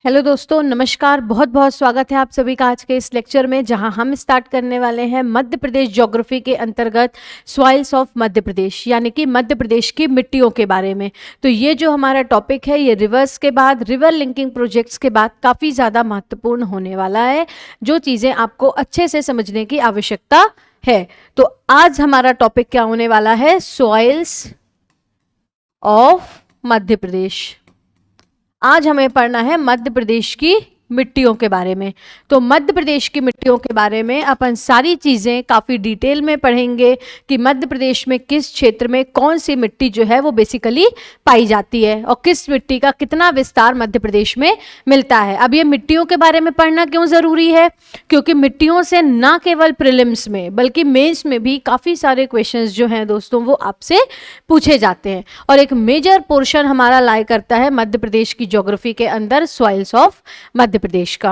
Hello दोस्तों, नमस्कार। बहुत बहुत स्वागत है आप सभी का आज के इस लेक्चर में, जहां हम स्टार्ट करने वाले हैं मध्य प्रदेश ज्योग्राफी के अंतर्गत सॉइल्स ऑफ मध्य प्रदेश, यानी कि मध्य प्रदेश की मिट्टियों के बारे में। तो ये जो हमारा टॉपिक है, ये रिवर्स के बाद, रिवर लिंकिंग प्रोजेक्ट्स के बाद काफ़ी ज़्यादा महत्वपूर्ण होने वाला है, जो चीज़ें आपको अच्छे से समझने की आवश्यकता है। तो आज हमारा टॉपिक क्या होने वाला है? सॉइल्स ऑफ मध्य प्रदेश। आज हमें पढ़ना है मध्य प्रदेश की मिट्टियों के बारे में। तो मध्य प्रदेश की मिट्टियों के बारे में अपन सारी चीज़ें काफ़ी डिटेल में पढ़ेंगे कि मध्य प्रदेश में किस क्षेत्र में कौन सी मिट्टी जो है वो बेसिकली पाई जाती है और किस मिट्टी का कितना विस्तार मध्य प्रदेश में मिलता है। अब ये मिट्टियों के बारे में पढ़ना क्यों ज़रूरी है? क्योंकि मिट्टियों से ना केवल प्रीलिम्स में बल्कि मेंस में भी काफ़ी सारे क्वेश्चंस जो हैं दोस्तों वो आपसे पूछे जाते हैं, और एक मेजर पोर्शन हमारा लाई करता है मध्य प्रदेश की ज्योग्राफी के अंदर सॉइल्स ऑफ मध्य प्रदेश का।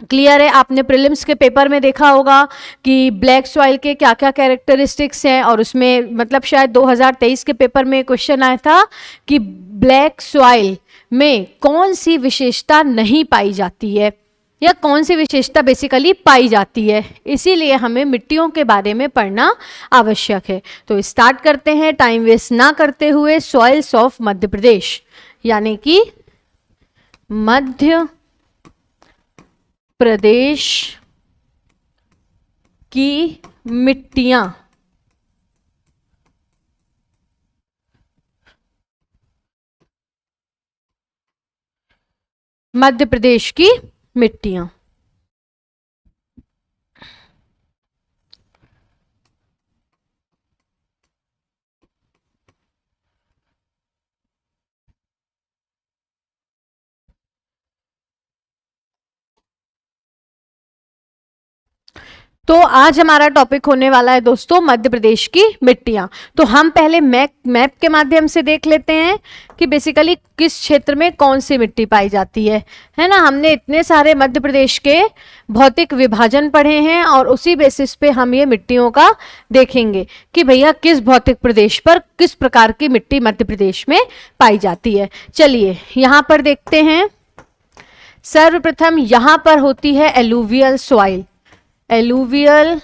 क्लियर है? आपने प्रीलिम्स के पेपर में देखा होगा कि ब्लैक सॉइल के क्या क्या कैरेक्टरिस्टिक्स हैं, और उसमें मतलब शायद 2023 के पेपर में क्वेश्चन आया था कि ब्लैक सॉइल में कौन सी विशेषता नहीं पाई जाती है या कौन सी विशेषता बेसिकली पाई जाती है। इसीलिए हमें मिट्टियों के बारे में पढ़ना आवश्यक है। तो स्टार्ट करते हैं टाइम वेस्ट ना करते हुए। सॉइल्स ऑफ मध्य प्रदेश, यानी कि मध्य प्रदेश की मिट्टियां। मध्य प्रदेश की मिट्टियां। तो आज हमारा टॉपिक होने वाला है दोस्तों मध्य प्रदेश की मिट्टियां। तो हम पहले मैप के माध्यम से देख लेते हैं कि बेसिकली किस क्षेत्र में कौन सी मिट्टी पाई जाती है ना। हमने इतने सारे मध्य प्रदेश के भौतिक विभाजन पढ़े हैं और उसी बेसिस पे हम ये मिट्टियों का देखेंगे कि भैया किस भौतिक प्रदेश पर किस प्रकार की मिट्टी मध्य प्रदेश में पाई जाती है। चलिए यहां पर देखते हैं। सर्वप्रथम यहां पर होती है एलुवियल सॉइल। एलुवियल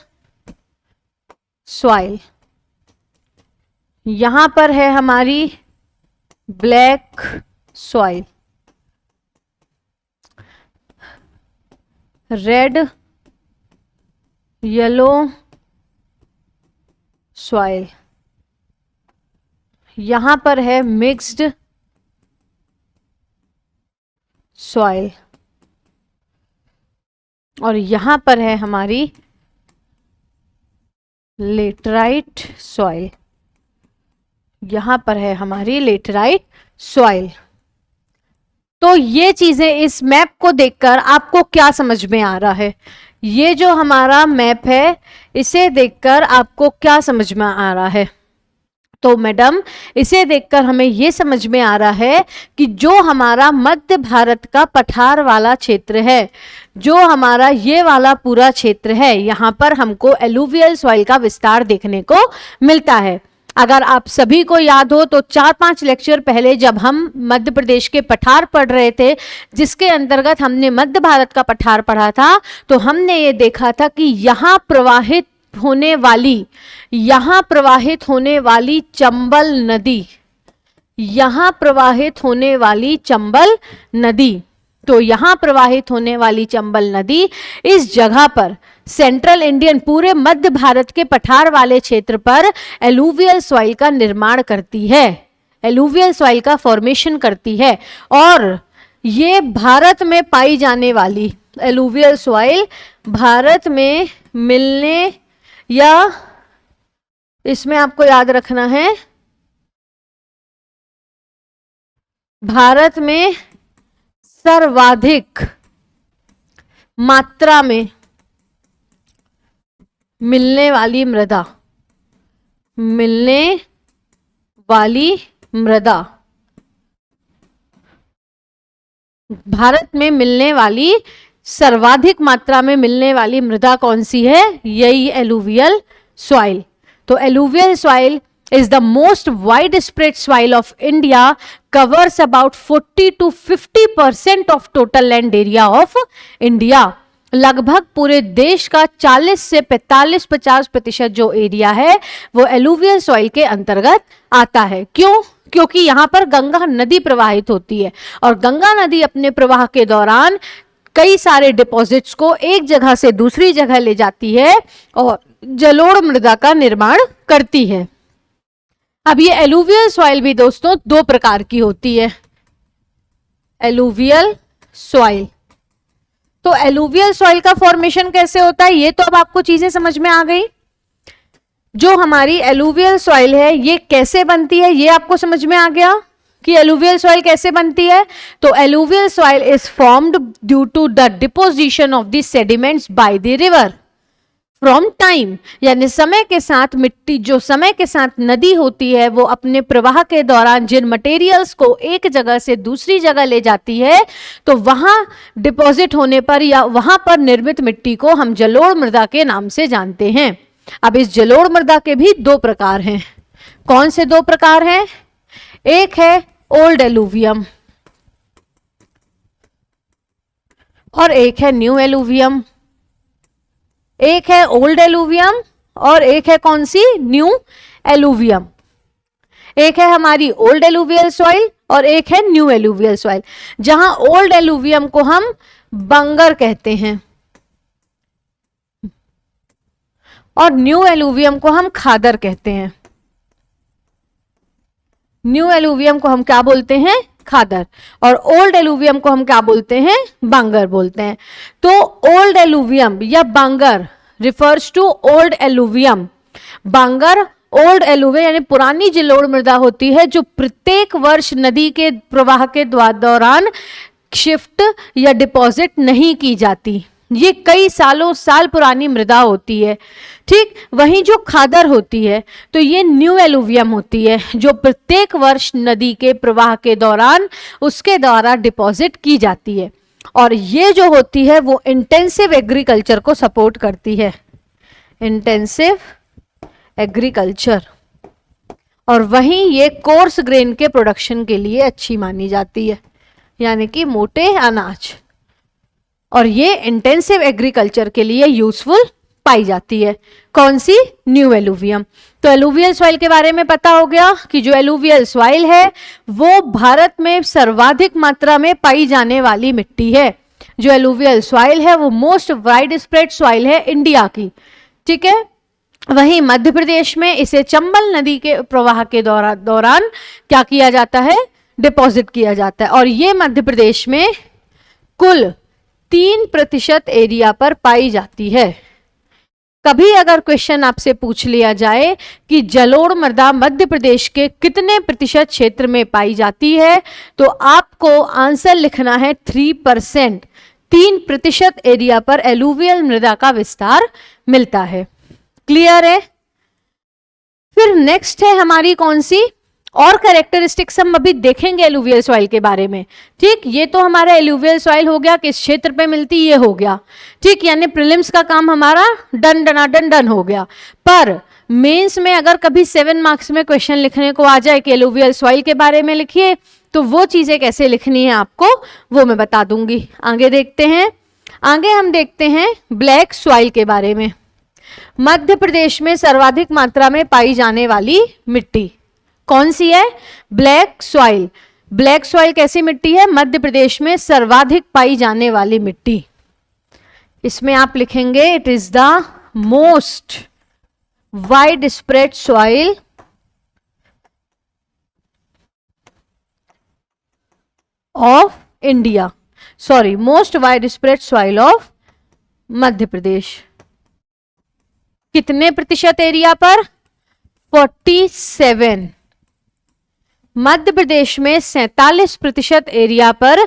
सॉइल यहां पर है हमारी black soil, red yellow soil यहां पर है मिक्स्ड सॉइल, और यहां पर है हमारी लेटराइट सॉइल। यहां पर है हमारी लेटराइट सॉइल। तो ये चीजें इस मैप को देखकर आपको क्या समझ में आ रहा है? ये जो हमारा मैप है इसे देखकर आपको क्या समझ में आ रहा है? तो मैडम, इसे देखकर हमें यह समझ में आ रहा है कि जो हमारा मध्य भारत का पठार वाला क्षेत्र है, जो हमारा ये वाला पूरा क्षेत्र है, यहाँ पर हमको एलुवियल सॉइल का विस्तार देखने को मिलता है। अगर आप सभी को याद हो तो 4-5 लेक्चर पहले जब हम मध्य प्रदेश के पठार पढ़ रहे थे, जिसके अंतर्गत हमने मध्य भारत का पठार पढ़ा था, तो हमने ये देखा था कि यहाँ प्रवाहित होने वाली चंबल नदी, यहां प्रवाहित होने वाली चंबल नदी, तो यहां प्रवाहित होने वाली चंबल नदी इस जगह पर सेंट्रल इंडियन पूरे मध्य भारत के पठार वाले क्षेत्र पर एलुवियल सॉइल का निर्माण करती है, एलुवियल सॉइल का फॉर्मेशन करती है। और ये भारत में पाई जाने वाली एलुवियल सॉइल भारत में मिलने, या इसमें आपको याद रखना है भारत में सर्वाधिक मात्रा में मिलने वाली मृदा, भारत में मिलने वाली सर्वाधिक मात्रा में मिलने वाली मृदा कौन सी है? यही एलुवियल सॉइल। तो alluvial soil is the most widespread soil of India, covers about 40 to 50% of total land area of India. लगभग पूरे देश का 40 से 45-50% जो एरिया है वो एलुवियल सॉइल के अंतर्गत आता है। क्यों? क्योंकि यहाँ पर गंगा नदी प्रवाहित होती है और गंगा नदी अपने प्रवाह के दौरान कई सारे डिपॉजिट्स को एक जगह से दूसरी जगह ले जाती है और जलोढ़ मृदा का निर्माण करती है। अब ये एलुवियल सॉइल भी दोस्तों दो प्रकार की होती है। एलुवियल सॉइल, तो एलुवियल सॉइल का फॉर्मेशन कैसे होता है ये तो अब आपको चीजें समझ में आ गई। जो हमारी एलुवियल सॉइल है ये कैसे बनती है ये आपको समझ में आ गया कि एलुवियल सॉइल कैसे बनती है। तो alluvial soil is formed due to the deposition of the sediments by the river from time, यानी समय के साथ मिट्टी जो समय के साथ नदी होती है वो अपने प्रवाह के दौरान जिन मटेरियल्स को एक जगह से दूसरी जगह ले जाती है तो वहां डिपॉजिट होने पर या वहां पर निर्मित मिट्टी को हम जलोढ़ मृदा के नाम से जानते हैं। अब इस जलोढ़ मृदा के भी दो प्रकार हैं। कौन से दो प्रकार हैं? एक है ओल्ड एलुवियम और एक है न्यू एलुवियम। एक है ओल्ड एलुवियम और एक है कौन सी? New alluvium. एक है हमारी ओल्ड एलुवियल सॉइल और एक है न्यू एलुवियल सॉइल। जहां ओल्ड एलुवियम को हम बंगर कहते हैं और न्यू एलुवियम को हम खादर कहते हैं। न्यू एलुवियम को हम क्या बोलते हैं? खादर। और ओल्ड एलुवियम को हम क्या बोलते हैं? बांगर बोलते हैं। तो ओल्ड एलुवियम या bangar refers to old alluvium. Bangar old alluvium यानी पुरानी जलोढ़ मृदा होती है जो प्रत्येक वर्ष नदी के प्रवाह के दौरान शिफ्ट या डिपॉजिट नहीं की जाती। ये कई सालों साल पुरानी मृदा होती है। ठीक, वहीं जो खादर होती है तो ये न्यू एलुवियम होती है जो प्रत्येक वर्ष नदी के प्रवाह के दौरान उसके द्वारा डिपॉजिट की जाती है और ये जो होती है वो इंटेंसिव एग्रीकल्चर को सपोर्ट करती है। Intensive agriculture. और वहीं ये कोर्स ग्रेन के प्रोडक्शन के लिए अच्छी मानी जाती है, यानी कि मोटे अनाज, और ये इंटेंसिव एग्रीकल्चर के लिए यूजफुल पाई जाती है। कौन सी? New alluvium. तो एलुवियल सॉइल के बारे में पता हो गया कि जो एलुवियल सॉइल है वो भारत में सर्वाधिक मात्रा में पाई जाने वाली मिट्टी है। जो एलुवियल सॉइल है वो मोस्ट वाइड स्प्रेड सॉइल है इंडिया की। ठीक है, वहीं मध्य प्रदेश में इसे चंबल नदी के प्रवाह के दौरान क्या किया जाता है? डिपॉजिट किया जाता है। और ये मध्य प्रदेश में कुल 3% एरिया पर पाई जाती है। कभी अगर क्वेश्चन आपसे पूछ लिया जाए कि जलोढ़ मृदा मध्य प्रदेश के कितने प्रतिशत क्षेत्र में पाई जाती है तो आपको आंसर लिखना है 3%। 3% एरिया पर एलुवियल मृदा का विस्तार मिलता है। क्लियर है? फिर नेक्स्ट है हमारी कौन सी और कैरेक्टरिस्टिक्स हम अभी देखेंगे एलुवियल सॉइल के बारे में। ठीक, ये तो हमारा एलुवियल सॉइल हो गया, किस क्षेत्र पे मिलती ये हो गया। ठीक, यानी प्रीलिम्स का काम हमारा डन हो गया। पर मेंस में अगर कभी 7 मार्क्स में क्वेश्चन लिखने को आ जाए कि एलुवियल सॉइल के बारे में लिखिए तो वो चीजें कैसे लिखनी है आपको वो मैं बता दूंगी। आगे देखते हैं। आगे हम देखते हैं ब्लैक सॉइल के बारे में। मध्य प्रदेश में सर्वाधिक मात्रा में पाई जाने वाली मिट्टी कौन सी है? Black soil. ब्लैक सॉइल कैसी मिट्टी है? मध्य प्रदेश में सर्वाधिक पाई जाने वाली मिट्टी। इसमें आप लिखेंगे it is the most wide spread soil of India, sorry most wide spread soil of Madhya Pradesh. कितने प्रतिशत एरिया पर? 47। मध्य प्रदेश में 47% एरिया पर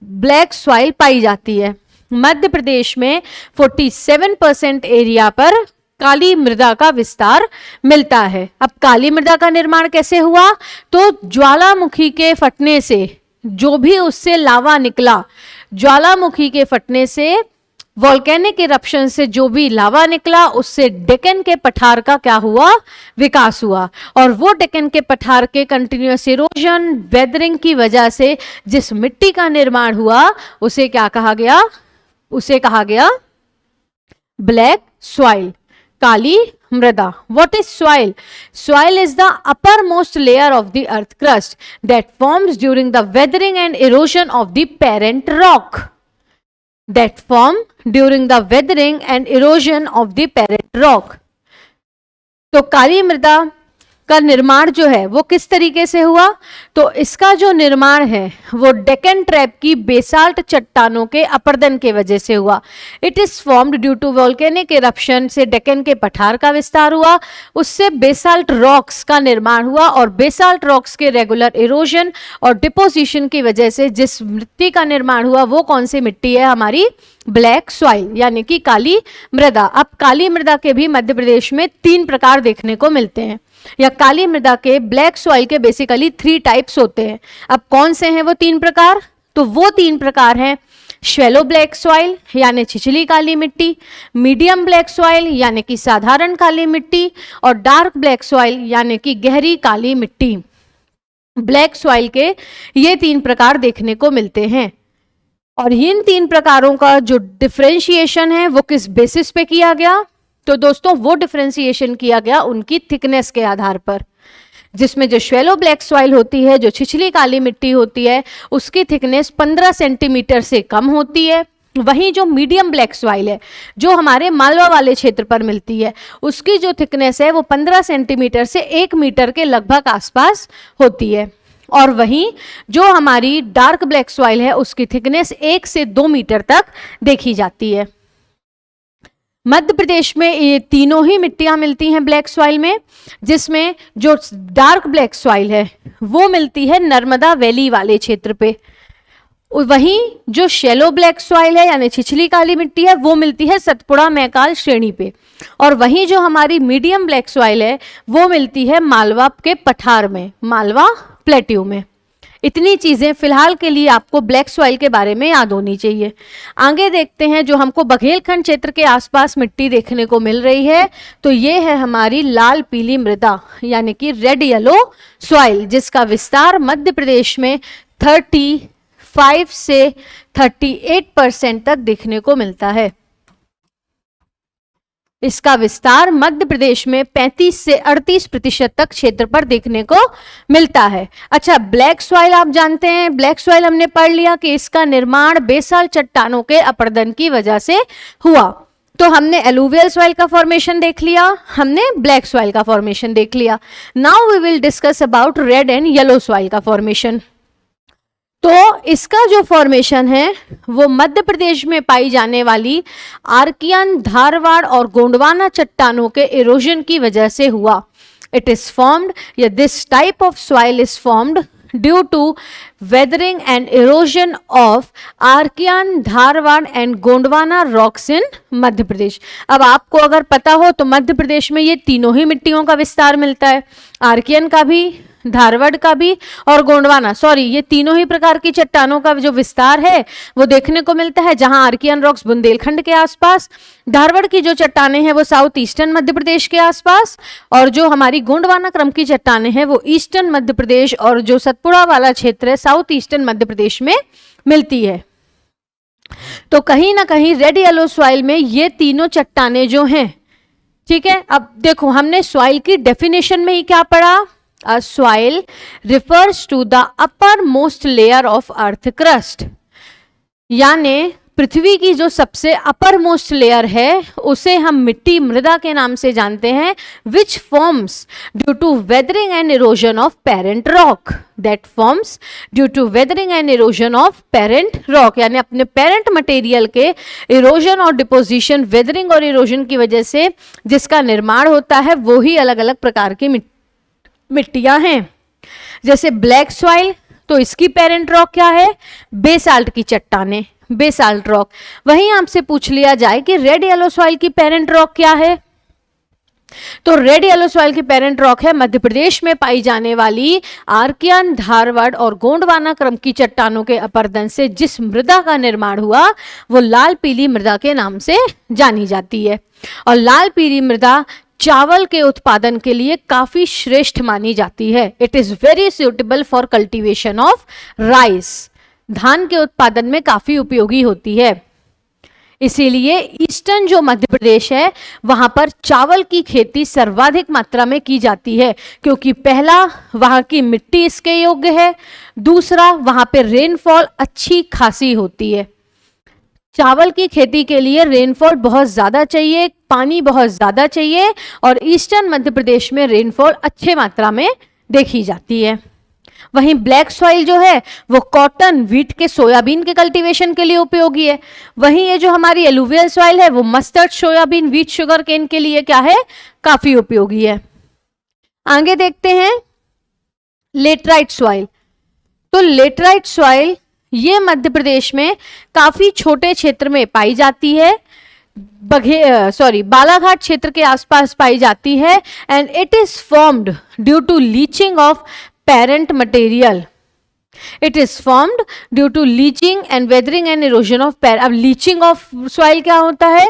ब्लैक सॉइल पाई जाती है। मध्य प्रदेश में 47% एरिया पर काली मृदा का विस्तार मिलता है। अब काली मृदा का निर्माण कैसे हुआ? तो ज्वालामुखी के फटने से जो भी उससे लावा निकला, ज्वालामुखी के फटने से वॉल्केनिक इरप्शन से जो भी लावा निकला उससे डेक्कन के पठार का क्या हुआ, विकास हुआ। और वो डेक्कन के पठार के कंटिन्यूअस इरोजन वेदरिंग की वजह से जिस मिट्टी का निर्माण हुआ उसे क्या कहा गया, उसे कहा गया ब्लैक सॉइल, काली मृदा। What is soil? Soil is the uppermost layer of the earth crust that forms during the weathering and erosion of the parent rock. That form during the weathering and erosion of the parent rock. तो काली मृदा का निर्माण जो है वो किस तरीके से हुआ, तो इसका जो निर्माण है वो डेक्कन ट्रैप की बेसाल्ट चट्टानों के अपरदन के वजह से हुआ। It is formed due to volcanic eruption से डेक्कन के पठार का विस्तार हुआ, उससे बेसाल्ट रॉक्स का निर्माण हुआ और बेसाल्ट रॉक्स के रेगुलर इरोजन और डिपोजिशन की वजह से जिस मिट्टी का निर्माण हुआ वो कौन सी मिट्टी है, हमारी ब्लैक सॉइल यानी कि काली मृदा। अब काली मृदा के भी मध्य प्रदेश में 3 प्रकार देखने को मिलते हैं, या काली मृदा के ब्लैक सॉइल के बेसिकली 3 टाइप्स होते हैं। अब कौन से हैं वो 3 प्रकार, तो वो 3 प्रकार हैं शैलो ब्लैक सॉइल यानी छिछली काली मिट्टी, मीडियम ब्लैक सॉइल यानी कि साधारण काली मिट्टी, और डार्क ब्लैक सॉइल यानी कि गहरी काली मिट्टी। ब्लैक सॉइल के ये 3 प्रकार देखने को मिलते हैं। और इन 3 प्रकारों का जो डिफरेंशिएशन है वो किस बेसिस पे किया गया, तो दोस्तों वो डिफरेंशिएशन किया गया उनकी थिकनेस के आधार पर, जिसमें जो शैलो ब्लैक सॉइल होती है, जो छिछली काली मिट्टी होती है, उसकी थिकनेस 15 सेंटीमीटर से कम होती है। वहीं जो मीडियम ब्लैक सॉइल है जो हमारे मालवा वाले क्षेत्र पर मिलती है, उसकी जो थिकनेस है वो 15 सेंटीमीटर से 1 मीटर के लगभग आसपास होती है। और वहीं जो हमारी डार्क ब्लैक सॉइल है उसकी थिकनेस 1 से 2 मीटर तक देखी जाती है। मध्य प्रदेश में ये तीनों ही मिट्टियां मिलती हैं ब्लैक सॉइल में, जिसमें जो डार्क ब्लैक सॉइल है वो मिलती है नर्मदा वैली वाले क्षेत्र पे। वहीं जो शैलो ब्लैक सॉइल है यानी छिछली काली मिट्टी है वो मिलती है सतपुड़ा मैकाल श्रेणी पे। और वहीं जो हमारी मीडियम ब्लैक सॉइल है वो मिलती है मालवा के पठार में, मालवा प्लेट्यू में। इतनी चीजें फिलहाल के लिए आपको ब्लैक सॉइल के बारे में याद होनी चाहिए। आगे देखते हैं जो हमको बघेलखंड क्षेत्र के आसपास मिट्टी देखने को मिल रही है, तो ये है हमारी लाल पीली मृदा यानी कि रेड येलो सॉइल, जिसका विस्तार मध्य प्रदेश में 35 से 38% तक देखने को मिलता है। इसका विस्तार मध्य प्रदेश में 35 से 38% तक क्षेत्र पर देखने को मिलता है। अच्छा, ब्लैक सॉइल आप जानते हैं, ब्लैक सॉइल हमने पढ़ लिया कि इसका निर्माण बेसाल्ट चट्टानों के अपरदन की वजह से हुआ। तो हमने एलुवियल सॉइल का फॉर्मेशन देख लिया, हमने ब्लैक सॉइल का फॉर्मेशन देख लिया। Now we will discuss about red and yellow soil का फॉर्मेशन। तो इसका जो फॉर्मेशन है वो मध्य प्रदेश में पाई जाने वाली आर्कियन, धारवाड़ और गोंडवाना चट्टानों के इरोजन की वजह से हुआ। इट इज फॉर्म्ड, या this type of soil is formed due to weathering and erosion of Archean, Dharwar and Gondwana rocks in Madhya Pradesh. अब आपको अगर पता हो तो मध्य प्रदेश में ये तीनों ही मिट्टियों का विस्तार मिलता है, आर्कियन का भी, धारवाड़ का भी और गोंडवाना, ये तीनों ही प्रकार की चट्टानों का जो विस्तार है वो देखने को मिलता है। जहां आर्कियन रॉक्स बुंदेलखंड के आसपास, धारवाड़ की जो चट्टानें हैं वो साउथ ईस्टर्न मध्य प्रदेश के आसपास, और जो हमारी गोंडवाना क्रम की चट्टानें हैं वो ईस्टर्न मध्य प्रदेश और जो सतपुड़ा वाला क्षेत्र है साउथ ईस्टर्न मध्य प्रदेश में मिलती है। तो कहीं ना कहीं रेड येलो सॉइल में ये तीनों चट्टानें जो हैं, ठीक है। अब देखो हमने सॉइल की डेफिनेशन में ही क्या पढ़ा, A soil refers to the uppermost layer of earth crust, यानी पृथ्वी की जो सबसे uppermost लेयर है उसे हम मिट्टी मृदा के नाम से जानते हैं, which forms due to weathering and erosion of parent rock, that forms due to weathering and erosion of parent rock, यानी अपने parent मटेरियल के इरोजन और डिपोजिशन, वेदरिंग और इरोजन की वजह से जिसका निर्माण होता है वो ही अलग अलग प्रकार की मिट्टियां हैं। जैसे ब्लैक सॉइल, तो इसकी पेरेंट रॉक क्या है, बेसाल्ट की चट्टानें, बेसाल्ट रॉक। वहीं आपसे पूछ लिया जाए कि रेड येलो सॉइल की पेरेंट रॉक क्या है, तो रेड येलो सॉइल की पेरेंट रॉक है मध्य प्रदेश में पाई जाने वाली आर्कियन, धारवाड़ और गोंडवाना क्रम की चट्टानों के अपरदन से जिस मृदा का निर्माण हुआ वो लाल पीली मृदा के नाम से जानी जाती है। और लाल पीली मृदा चावल के उत्पादन के लिए काफी श्रेष्ठ मानी जाती है। It is very suitable for cultivation of rice. धान के उत्पादन में काफी उपयोगी होती है। इसीलिए ईस्टर्न जो मध्य प्रदेश है वहां पर चावल की खेती सर्वाधिक मात्रा में की जाती है, क्योंकि पहला वहां की मिट्टी इसके योग्य है, दूसरा वहां पे रेनफॉल अच्छी खासी होती है। चावल की खेती के लिए रेनफॉल बहुत ज़्यादा चाहिए, पानी बहुत ज़्यादा चाहिए, और ईस्टर्न मध्य प्रदेश में रेनफॉल अच्छे मात्रा में देखी जाती है। वहीं ब्लैक सॉइल जो है वो कॉटन, व्हीट के, सोयाबीन के कल्टीवेशन के लिए उपयोगी है। वहीं ये जो हमारी एलुवियल सॉइल है वो mustard, soybean, wheat, sugarcane के लिए क्या है, काफी उपयोगी है। आगे देखते हैं लेटराइट सॉइल। तो लेटराइट सॉइल ये मध्य प्रदेश में काफी छोटे क्षेत्र में पाई जाती है, बालाघाट क्षेत्र के आसपास पाई जाती है। And it is formed due to leaching of parent material. It is formed due to leaching and weathering and erosion of अब leaching of soil क्या होता है?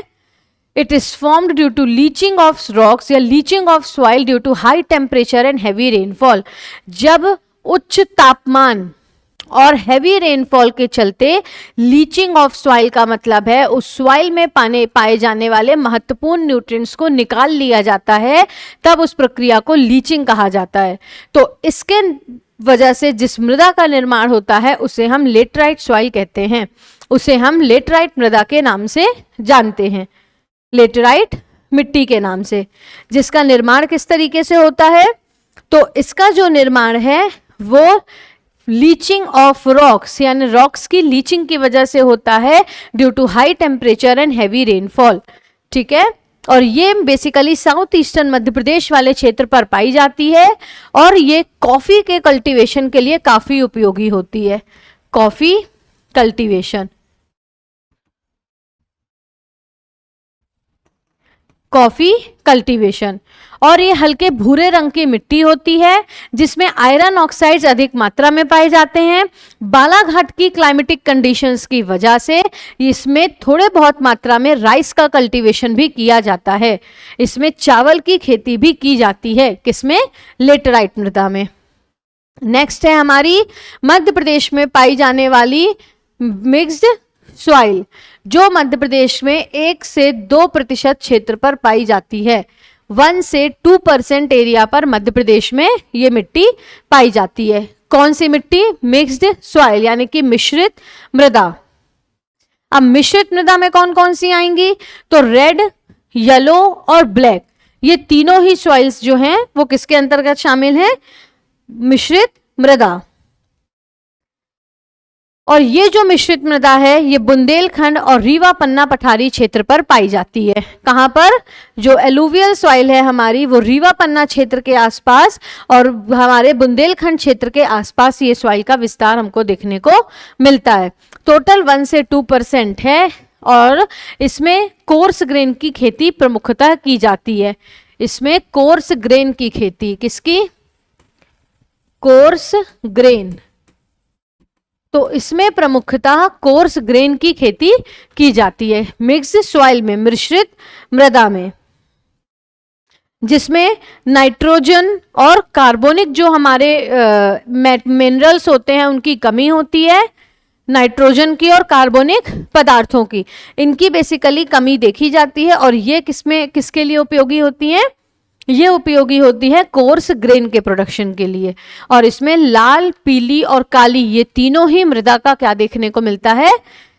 It is formed due to leaching of rocks या leaching of soil due to high temperature and heavy rainfall. जब उच्च तापमान और heavy rainfall के चलते लीचिंग ऑफ सॉइल का मतलब है उस सॉइल में पाए जाने वाले महत्वपूर्ण न्यूट्रिएंट्स को निकाल लिया जाता है, तब उस प्रक्रिया को लीचिंग कहा जाता है। तो इसके वजह से जिस मृदा का निर्माण होता है उसे हम लेटराइट सॉइल कहते हैं, उसे हम लेटराइट मृदा के नाम से जानते हैं, लेटराइट मिट्टी के नाम से। जिसका निर्माण किस तरीके से होता है? तो इसका जो निर्माण है वो लीचिंग ऑफ रॉक्स यानी रॉक्स की लीचिंग की वजह से होता है due to high temperature and heavy rainfall. ठीक है, और ये basically south eastern Madhya Pradesh वाले क्षेत्र पर पाई जाती है और ये कॉफी के कल्टीवेशन के लिए काफी उपयोगी होती है। Coffee cultivation, coffee cultivation. और ये हल्के भूरे रंग की मिट्टी होती है जिसमें आयरन ऑक्साइड्स अधिक मात्रा में पाए जाते हैं। बालाघाट की क्लाइमेटिक कंडीशंस की वजह से इसमें थोड़े बहुत मात्रा में राइस का कल्टीवेशन भी किया जाता है। इसमें चावल की खेती भी की जाती है, किसमें? लेटराइट मृदा में। नेक्स्ट है हमारी मध्य प्रदेश में पाई जाने वाली मिक्स्ड सॉइल, जो मध्य प्रदेश में 1 से 2% क्षेत्र पर पाई जाती है। 1 से 2% एरिया पर मध्य प्रदेश में ये मिट्टी पाई जाती है। कौन सी मिट्टी? मिक्स्ड सॉइल यानी कि मिश्रित मृदा। अब मिश्रित मृदा में कौन कौन सी आएंगी? तो रेड, येलो और ब्लैक, ये तीनों ही सॉइल्स जो हैं वो किसके अंतर्गत शामिल हैं? मिश्रित मृदा। और ये जो मिश्रित मृदा है ये बुंदेलखंड और रीवा पन्ना पठारी क्षेत्र पर पाई जाती है। कहाँ पर? जो एलुवियल सॉइल है हमारी वो रीवा पन्ना क्षेत्र के आसपास और हमारे बुंदेलखंड क्षेत्र के आसपास ये सॉइल का विस्तार हमको देखने को मिलता है। टोटल 1 से 2% है और इसमें कोर्स ग्रेन की खेती प्रमुखतः की जाती है। इसमें कोर्स ग्रेन की खेती, किसकी? Coarse grain. तो इसमें प्रमुखतः कोर्स ग्रेन की खेती की जाती है मिक्स्ड सॉइल में, मिश्रित मृदा में, जिसमें नाइट्रोजन और कार्बोनिक जो हमारे मिनरल्स होते हैं उनकी कमी होती है। नाइट्रोजन की और कार्बोनिक पदार्थों की, इनकी बेसिकली कमी देखी जाती है। और ये किसके लिए उपयोगी होती हैं? ये उपयोगी होती है कोर्स ग्रेन के प्रोडक्शन के लिए। और इसमें लाल, पीली और काली ये तीनों ही मृदा का क्या देखने को मिलता है?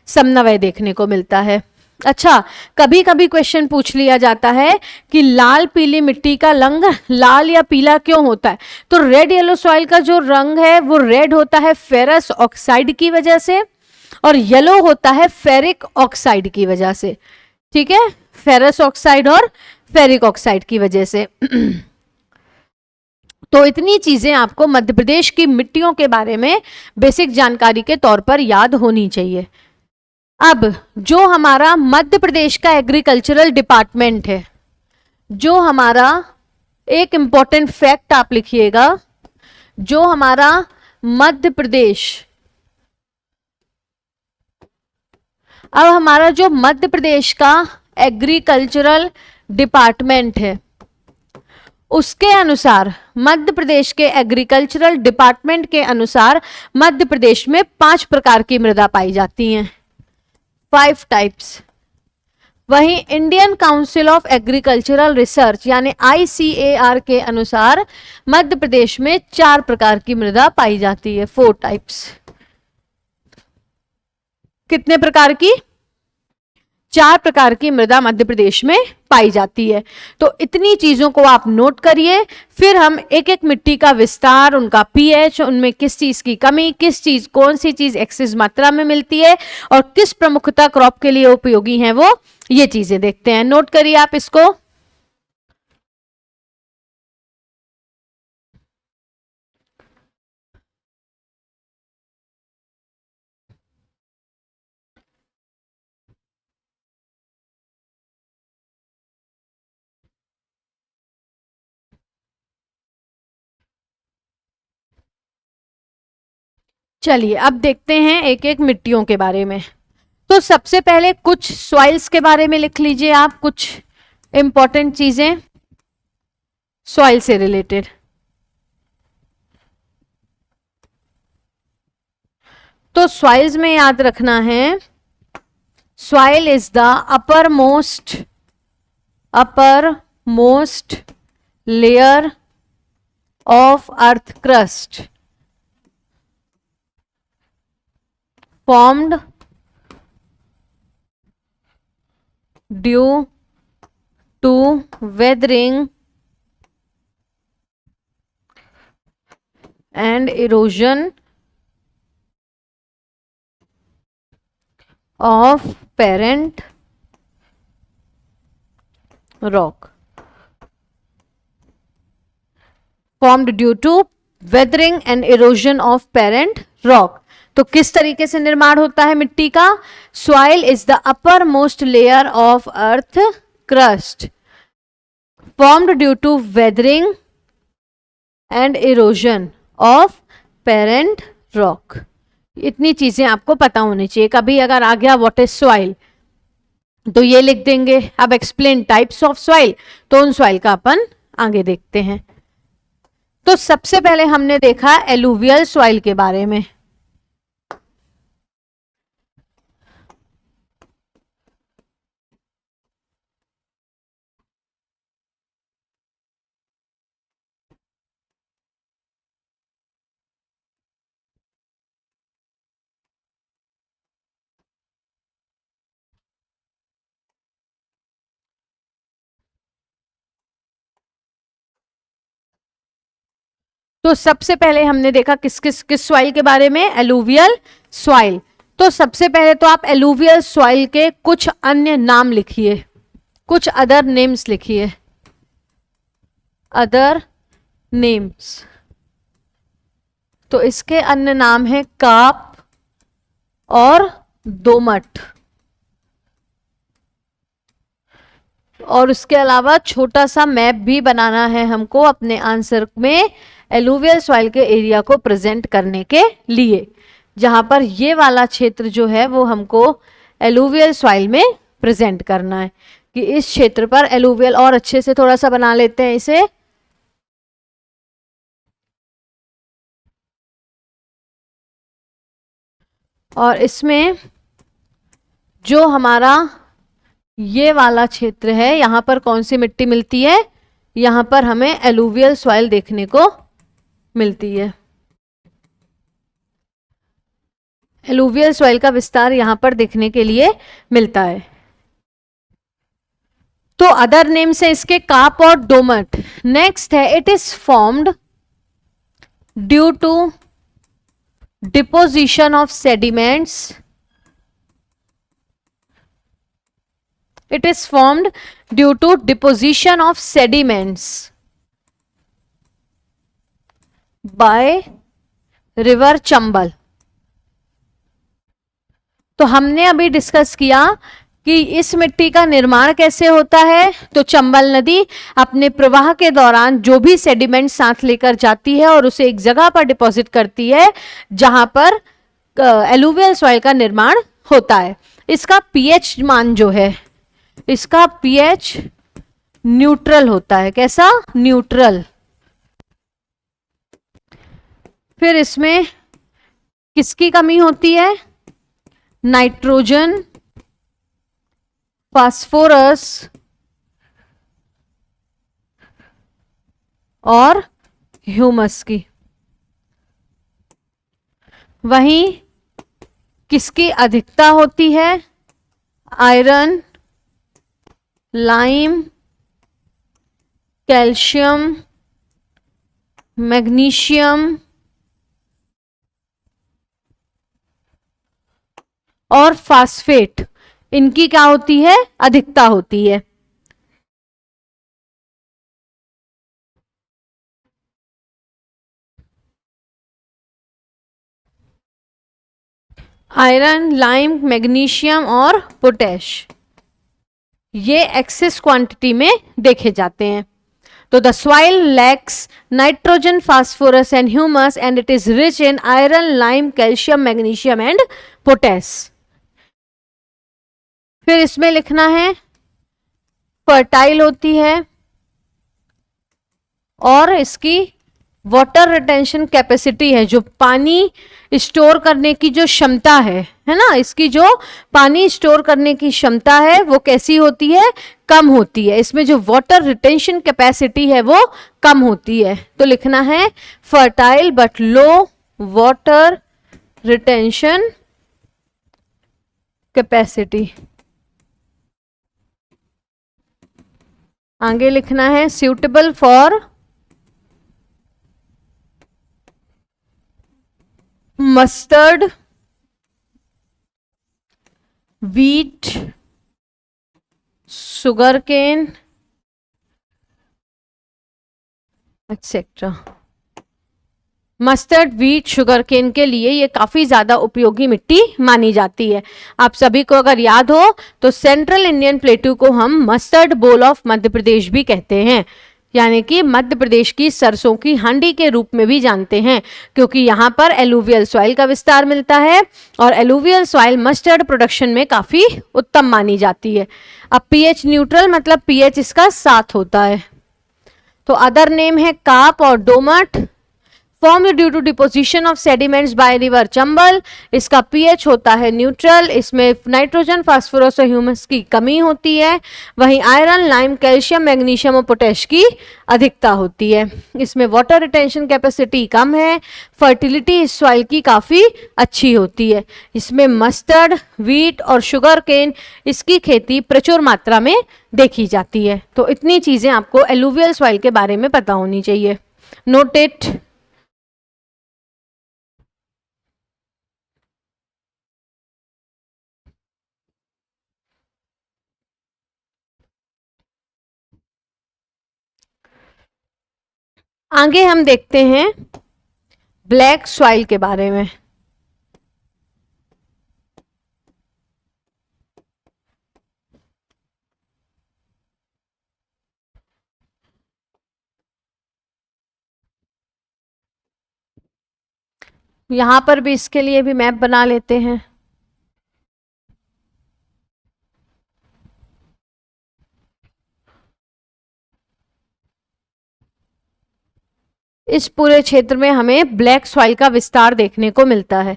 समन्वय देखने को मिलता है। अच्छा, कभी कभी क्वेश्चन पूछ लिया जाता है कि लाल पीली मिट्टी का रंग लाल या पीला क्यों होता है? तो रेड येलो सॉइल का जो रंग है वो रेड होता है फेरस ऑक्साइड की वजह से और येलो होता है फेरिक ऑक्साइड की वजह से। ठीक है, फेरस ऑक्साइड और फेरिक ऑक्साइड की वजह से। तो इतनी चीजें आपको मध्य प्रदेश की मिट्टियों के बारे में बेसिक जानकारी के तौर पर याद होनी चाहिए। अब जो हमारा मध्य प्रदेश का एग्रीकल्चरल डिपार्टमेंट है, जो हमारा एक इंपॉर्टेंट फैक्ट आप लिखिएगा, जो हमारा मध्य प्रदेश, अब हमारा जो मध्य प्रदेश का एग्रीकल्चरल डिपार्टमेंट है, उसके अनुसार, मध्य प्रदेश के एग्रीकल्चरल डिपार्टमेंट के अनुसार मध्य प्रदेश में 5 प्रकार की मृदा पाई जाती हैं, 5 टाइप्स। वहीं Indian council of agricultural research यानी ICAR के अनुसार मध्य प्रदेश में 4 प्रकार की मृदा पाई जाती है, 4 टाइप्स। कितने प्रकार की? 4 प्रकार की मृदा मध्य प्रदेश में पाई जाती है। तो इतनी चीजों को आप नोट करिए, फिर हम एक एक मिट्टी का विस्तार, उनका पीएच, उनमें किस चीज की कमी, किस चीज, कौन सी चीज एक्सेस मात्रा में मिलती है और किस प्रमुखता क्रॉप के लिए उपयोगी है, वो ये चीजें देखते हैं। नोट करिए आप इसको। चलिए अब देखते हैं एक एक मिट्टियों के बारे में। तो सबसे पहले कुछ सॉइल्स के बारे में लिख लीजिए आप, कुछ इंपॉर्टेंट चीजें सॉइल से रिलेटेड। तो सॉइल्स में याद रखना है, soil is the uppermost layer of earth crust formed due to weathering and erosion of parent rock. Formed due to weathering and erosion of parent rock. तो किस तरीके से निर्माण होता है मिट्टी का? Soil is the uppermost layer of earth crust formed due to weathering and erosion of parent rock. इतनी चीजें आपको पता होनी चाहिए। कभी अगर आ गया व्हाट इज सॉइल तो ये लिख देंगे। अब एक्सप्लेन टाइप्स ऑफ सॉइल, तो उन सॉइल का अपन आगे देखते हैं। तो सबसे पहले हमने देखा एलुवियल सॉइल के बारे में। तो सबसे पहले हमने देखा किस सॉइल के बारे में? Alluvial soil. तो सबसे पहले तो आप एलुवियल सॉइल के कुछ अन्य नाम लिखिए, कुछ अदर नेम्स लिखिए, अदर नेम्स। तो इसके अन्य नाम है काप और दोमट, और उसके अलावा छोटा सा मैप भी बनाना है हमको अपने आंसर में एलुवियल सॉइल के एरिया को प्रेजेंट करने के लिए, जहां पर ये वाला क्षेत्र जो है वो हमको एलुवियल सॉइल में प्रेजेंट करना है कि इस क्षेत्र पर एलुवियल, और अच्छे से थोड़ा सा बना लेते हैं इसे। और इसमें जो हमारा ये वाला क्षेत्र है, यहां पर कौन सी मिट्टी मिलती है? यहां पर हमें एलुवियल सॉइल देखने को मिलती है। एलुवियल सॉइल का विस्तार यहां पर देखने के लिए मिलता है। तो अदर नेम्स है इसके काप और डोमट। नेक्स्ट है it is formed due to deposition of sediments. It is formed due to deposition of sediments by river Chambal. तो हमने अभी डिस्कस किया कि इस मिट्टी का निर्माण कैसे होता है। तो चंबल नदी अपने प्रवाह के दौरान जो भी सेडिमेंट साथ लेकर जाती है और उसे एक जगह पर डिपॉजिट करती है जहां पर एलुवियल सॉइल का निर्माण होता है। इसका पीएच मान जो है, इसका पीएच न्यूट्रल होता है। कैसा? न्यूट्रल। फिर इसमें किसकी कमी होती है? नाइट्रोजन, फास्फोरस और ह्यूमस की। वहीं किसकी अधिकता होती है? आयरन, लाइम, कैल्शियम, मैग्नीशियम और फास्फेट, इनकी क्या होती है? अधिकता होती है। आयरन, लाइम, मैग्नीशियम और पोटैश, ये एक्सेस क्वांटिटी में देखे जाते हैं। तो the soil lakhs nitrogen, phosphorus and humus and it is rich in iron, lime, calcium, magnesium and potash. फिर इसमें लिखना है फर्टाइल होती है और इसकी वाटर रिटेंशन कैपेसिटी है, जो पानी स्टोर करने की जो क्षमता है ना, इसकी जो पानी स्टोर करने की क्षमता है वो कैसी होती है? कम होती है। इसमें जो वाटर रिटेंशन कैपेसिटी है वो कम होती है। तो लिखना है fertile but low water retention capacity. आगे लिखना है suitable for mustard, wheat, sugar cane, etcetera. Mustard, wheat, sugarcane के लिए ये काफी ज्यादा उपयोगी मिट्टी मानी जाती है। आप सभी को अगर याद हो तो सेंट्रल इंडियन प्लेटू को हम मस्टर्ड बोल ऑफ मध्य प्रदेश भी कहते हैं, यानी कि मध्य प्रदेश की सरसों की हांडी के रूप में भी जानते हैं, क्योंकि यहाँ पर एलुवियल सॉइल का विस्तार मिलता है और एलुवियल सॉइल मस्टर्ड प्रोडक्शन में काफी उत्तम मानी जाती है। अब पीएच न्यूट्रल मतलब पीएच इसका 7 होता है। तो अदर नेम है कार्प और डोमट, form due to deposition of sediments by river Chambal. इसका पीएच होता है न्यूट्रल, इसमें नाइट्रोजन, फास्फोरस और ह्यूमस की कमी होती है। वहीं आयरन, लाइम, कैल्शियम, मैग्नीशियम और पोटैश की अधिकता होती है। इसमें वाटर रिटेंशन कैपेसिटी कम है। फर्टिलिटी इस सॉइल की काफ़ी अच्छी होती है। इसमें मस्टर्ड, व्हीट और शुगर केन, इसकी खेती प्रचुर मात्रा में देखी जाती है। तो इतनी चीज़ें आपको एलुवियल सॉइल के बारे में पता होनी चाहिए। Note it. आगे हम देखते हैं ब्लैक सॉइल के बारे में। यहां पर भी इसके लिए भी मैप बना लेते हैं। इस पूरे क्षेत्र में हमें ब्लैक सॉइल का विस्तार देखने को मिलता है,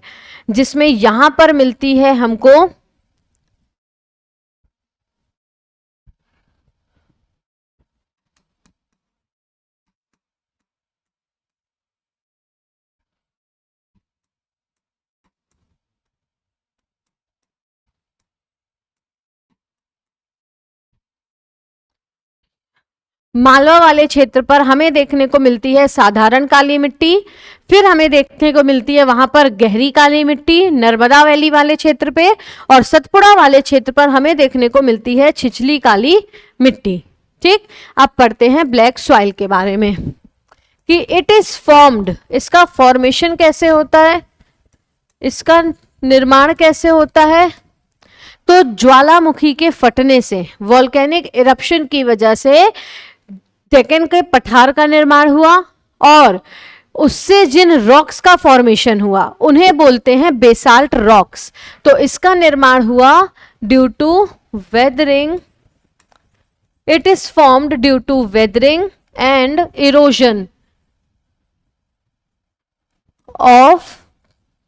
जिसमें यहां पर मिलती है हमको मालवा वाले क्षेत्र पर हमें देखने को मिलती है साधारण काली मिट्टी। फिर हमें देखने को मिलती है वहां पर गहरी काली मिट्टी नर्मदा वैली वाले क्षेत्र पे, और सतपुड़ा वाले क्षेत्र पर हमें देखने को मिलती है छिछली काली मिट्टी। ठीक, अब पढ़ते हैं ब्लैक सॉइल के बारे में कि इट इज फॉर्म्ड, इसका फॉर्मेशन कैसे होता है, इसका निर्माण कैसे होता है। तो ज्वालामुखी के फटने से, वॉल्केनिक इरप्शन की वजह से डेक्कन के पठार का निर्माण हुआ और उससे जिन रॉक्स का फॉर्मेशन हुआ उन्हें बोलते हैं बेसाल्ट रॉक्स। तो इसका निर्माण हुआ due to weathering, it is formed due to weathering and erosion of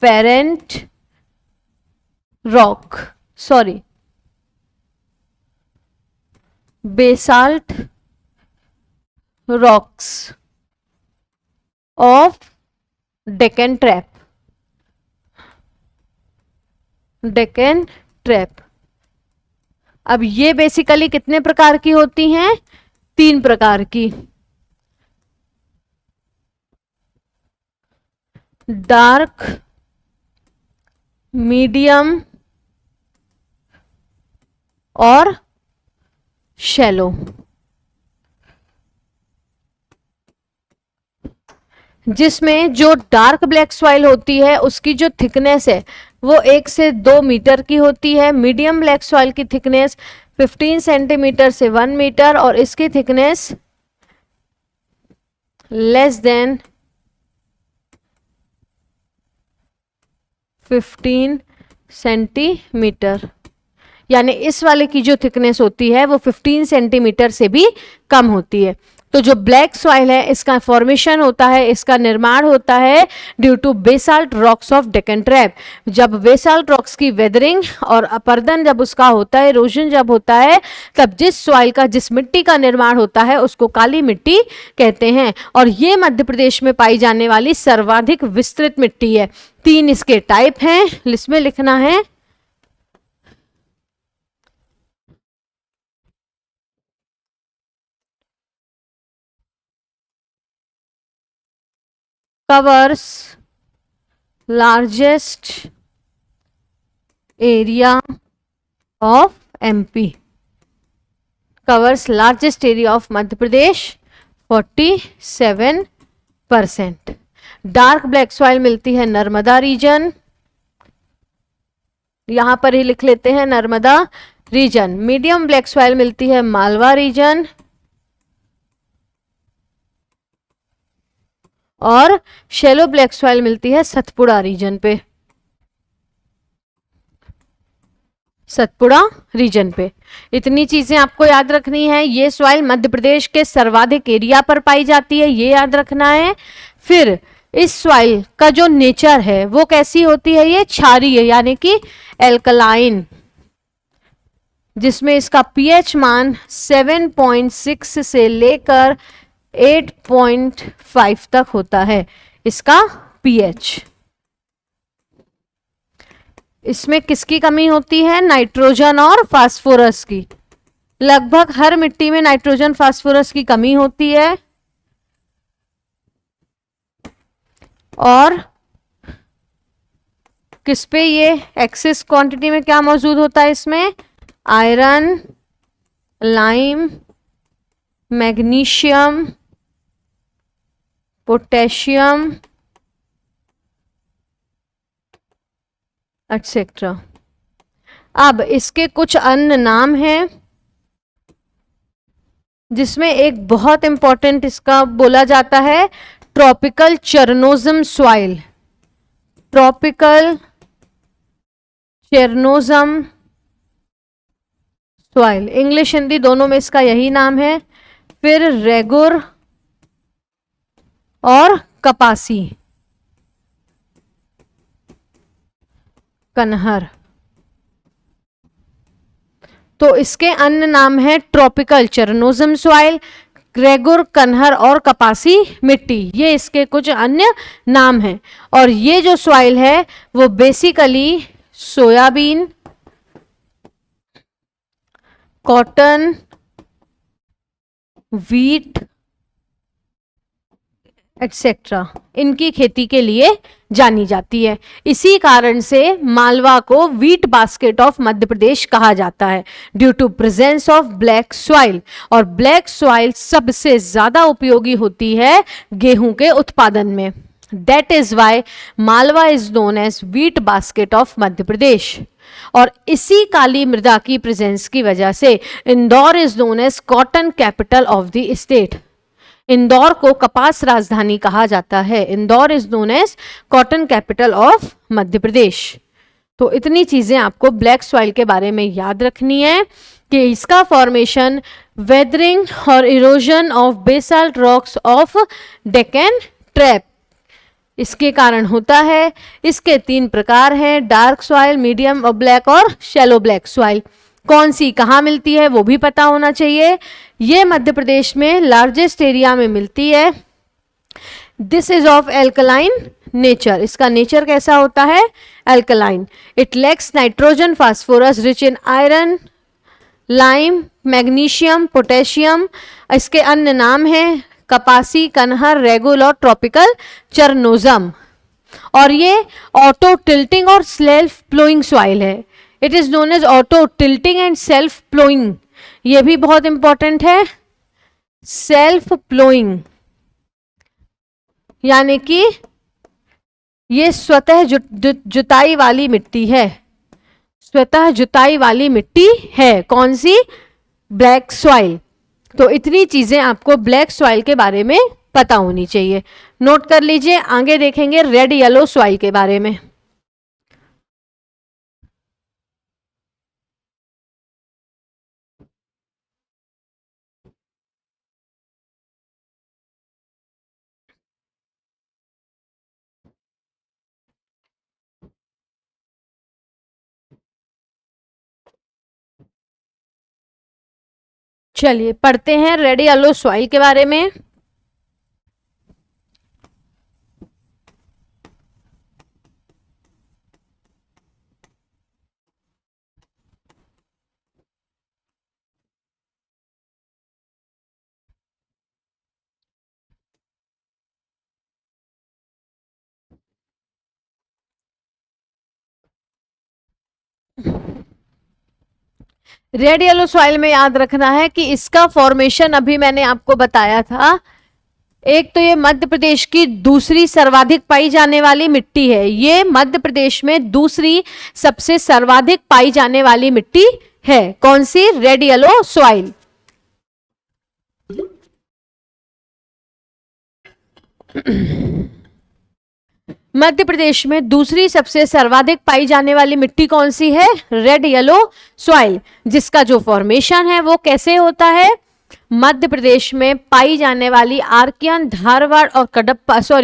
parent rock, sorry basalt rocks of Deccan trap, Deccan trap. अब ये बेसिकली कितने प्रकार की होती हैं? 3 प्रकार की। डार्क, मीडियम और शैलो। जिसमें जो डार्क ब्लैक सॉइल होती है उसकी जो थिकनेस है वो 1 से 2 मीटर की होती है। मीडियम ब्लैक सॉइल की थिकनेस 15 सेंटीमीटर से 1 मीटर और इसकी थिकनेस लेस देन 15 सेंटीमीटर, यानी इस वाले की जो थिकनेस होती है वो 15 सेंटीमीटर से भी कम होती है। तो जो ब्लैक सॉइल है इसका फॉर्मेशन होता है, इसका निर्माण होता है due to basalt rocks of Deccan trap. जब बेसाल्ट रॉक्स की वेदरिंग और अपर्दन जब उसका होता है, इरोजन जब होता है, तब जिस सॉइल का, जिस मिट्टी का निर्माण होता है उसको काली मिट्टी कहते हैं। और ये मध्य प्रदेश में पाई जाने वाली सर्वाधिक विस्तृत मिट्टी है। 3 इसके टाइप हैं, लिस्ट में लिखना है। covers largest area of MP, covers largest area of Madhya Pradesh 47%। Dark black soil मिलती है नर्मदा रीजन, यहां पर ही लिख लेते हैं Narmada region. Medium black soil मिलती है मालवा रीजन और शैलो ब्लैक सॉइल मिलती है सतपुड़ा रीजन पे, सतपुड़ा रीजन पे। इतनी चीजें आपको याद रखनी है। ये सॉइल मध्य प्रदेश के सर्वाधिक एरिया पर पाई जाती है, ये याद रखना है। फिर इस सॉइल का जो नेचर है वो कैसी होती है? ये क्षारीय है, यानी कि एल्कलाइन, जिसमें इसका पीएच मान 7.6 से लेकर 8.5 तक होता है इसका पीएच। इसमें किसकी कमी होती है? नाइट्रोजन और फास्फोरस की। लगभग हर मिट्टी में नाइट्रोजन फास्फोरस की कमी होती है। और किस पे ये एक्सेस क्वांटिटी में क्या मौजूद होता है? इसमें iron, lime, magnesium, potassium etcetera. अब इसके कुछ अन्य नाम हैं, जिसमें एक बहुत इंपॉर्टेंट इसका बोला जाता है tropical chernozem soil. Tropical chernozem soil, English Hindi दोनों में इसका यही नाम है। फिर रेगुर और कपासी, कन्हर। तो इसके अन्य नाम है tropical chernozem soil, regur, Kanhar और कपासी मिट्टी। ये इसके कुछ अन्य नाम हैं। और ये जो सॉइल है वो basically soybean, cotton, wheat etcetera, इनकी खेती के लिए जानी जाती है। इसी कारण से मालवा को wheat basket of Madhya Pradesh कहा जाता है, due to presence of black soil. और ब्लैक सॉइल सबसे ज्यादा उपयोगी होती है गेहूं के उत्पादन में। That is why Malwa is known as wheat basket of Madhya Pradesh. और इसी काली मृदा की प्रेजेंस की वजह से Indore is known as cotton capital of the state. Indore को कपास राजधानी कहा जाता है। Indore is known as cotton capital of Madhya प्रदेश। तो इतनी चीजें आपको ब्लैक सॉइल के बारे में याद रखनी है कि इसका फॉर्मेशन वेदरिंग और erosion of basalt rocks of Deccan trap इसके कारण होता है। इसके 3 प्रकार हैं, डार्क सॉइल, मीडियम ब्लैक और शैलो ब्लैक सॉइल। कौन सी कहाँ मिलती है वो भी पता होना चाहिए। ये मध्य प्रदेश में लार्जेस्ट एरिया में मिलती है। This is of alkaline nature. इसका नेचर कैसा होता है? Alkaline. It lacks nitrogen, phosphorus, rich in iron, lime, magnesium, potassium. इसके अन्य नाम हैं कपासी, कनहर, रेगुल और ट्रॉपिकल चरनोजम। और ये ऑटो टिल्टिंग और सेल्फ प्लोइंग सॉइल है। It is known as auto tilting and self ploughing. ये भी बहुत इंपॉर्टेंट है। सेल्फ प्लोइंग यानी कि ये स्वतः जुताई वाली मिट्टी है। स्वतः जुताई वाली मिट्टी है। कौन सी? Black soil. तो इतनी चीजें आपको ब्लैक सॉइल के बारे में पता होनी चाहिए। नोट कर लीजिए। आगे देखेंगे रेड येलो सॉइल के बारे में। चलिए पढ़ते हैं रेड येलो सॉइल के बारे में। रेड येलो सॉइल में याद रखना है कि इसका फॉर्मेशन अभी मैंने आपको बताया था। एक तो ये मध्य प्रदेश की दूसरी सर्वाधिक पाई जाने वाली मिट्टी है। ये मध्य प्रदेश में दूसरी सबसे सर्वाधिक पाई जाने वाली मिट्टी है। कौन सी? Red yellow soil. Madhya Pradesh में दूसरी सबसे सर्वाधिक पाई जाने वाली मिट्टी कौन सी है? Red yellow soil. जिसका जो फॉर्मेशन है वो कैसे होता है? मध्य प्रदेश में पाई जाने वाली आर्कियन, धारवाड़ और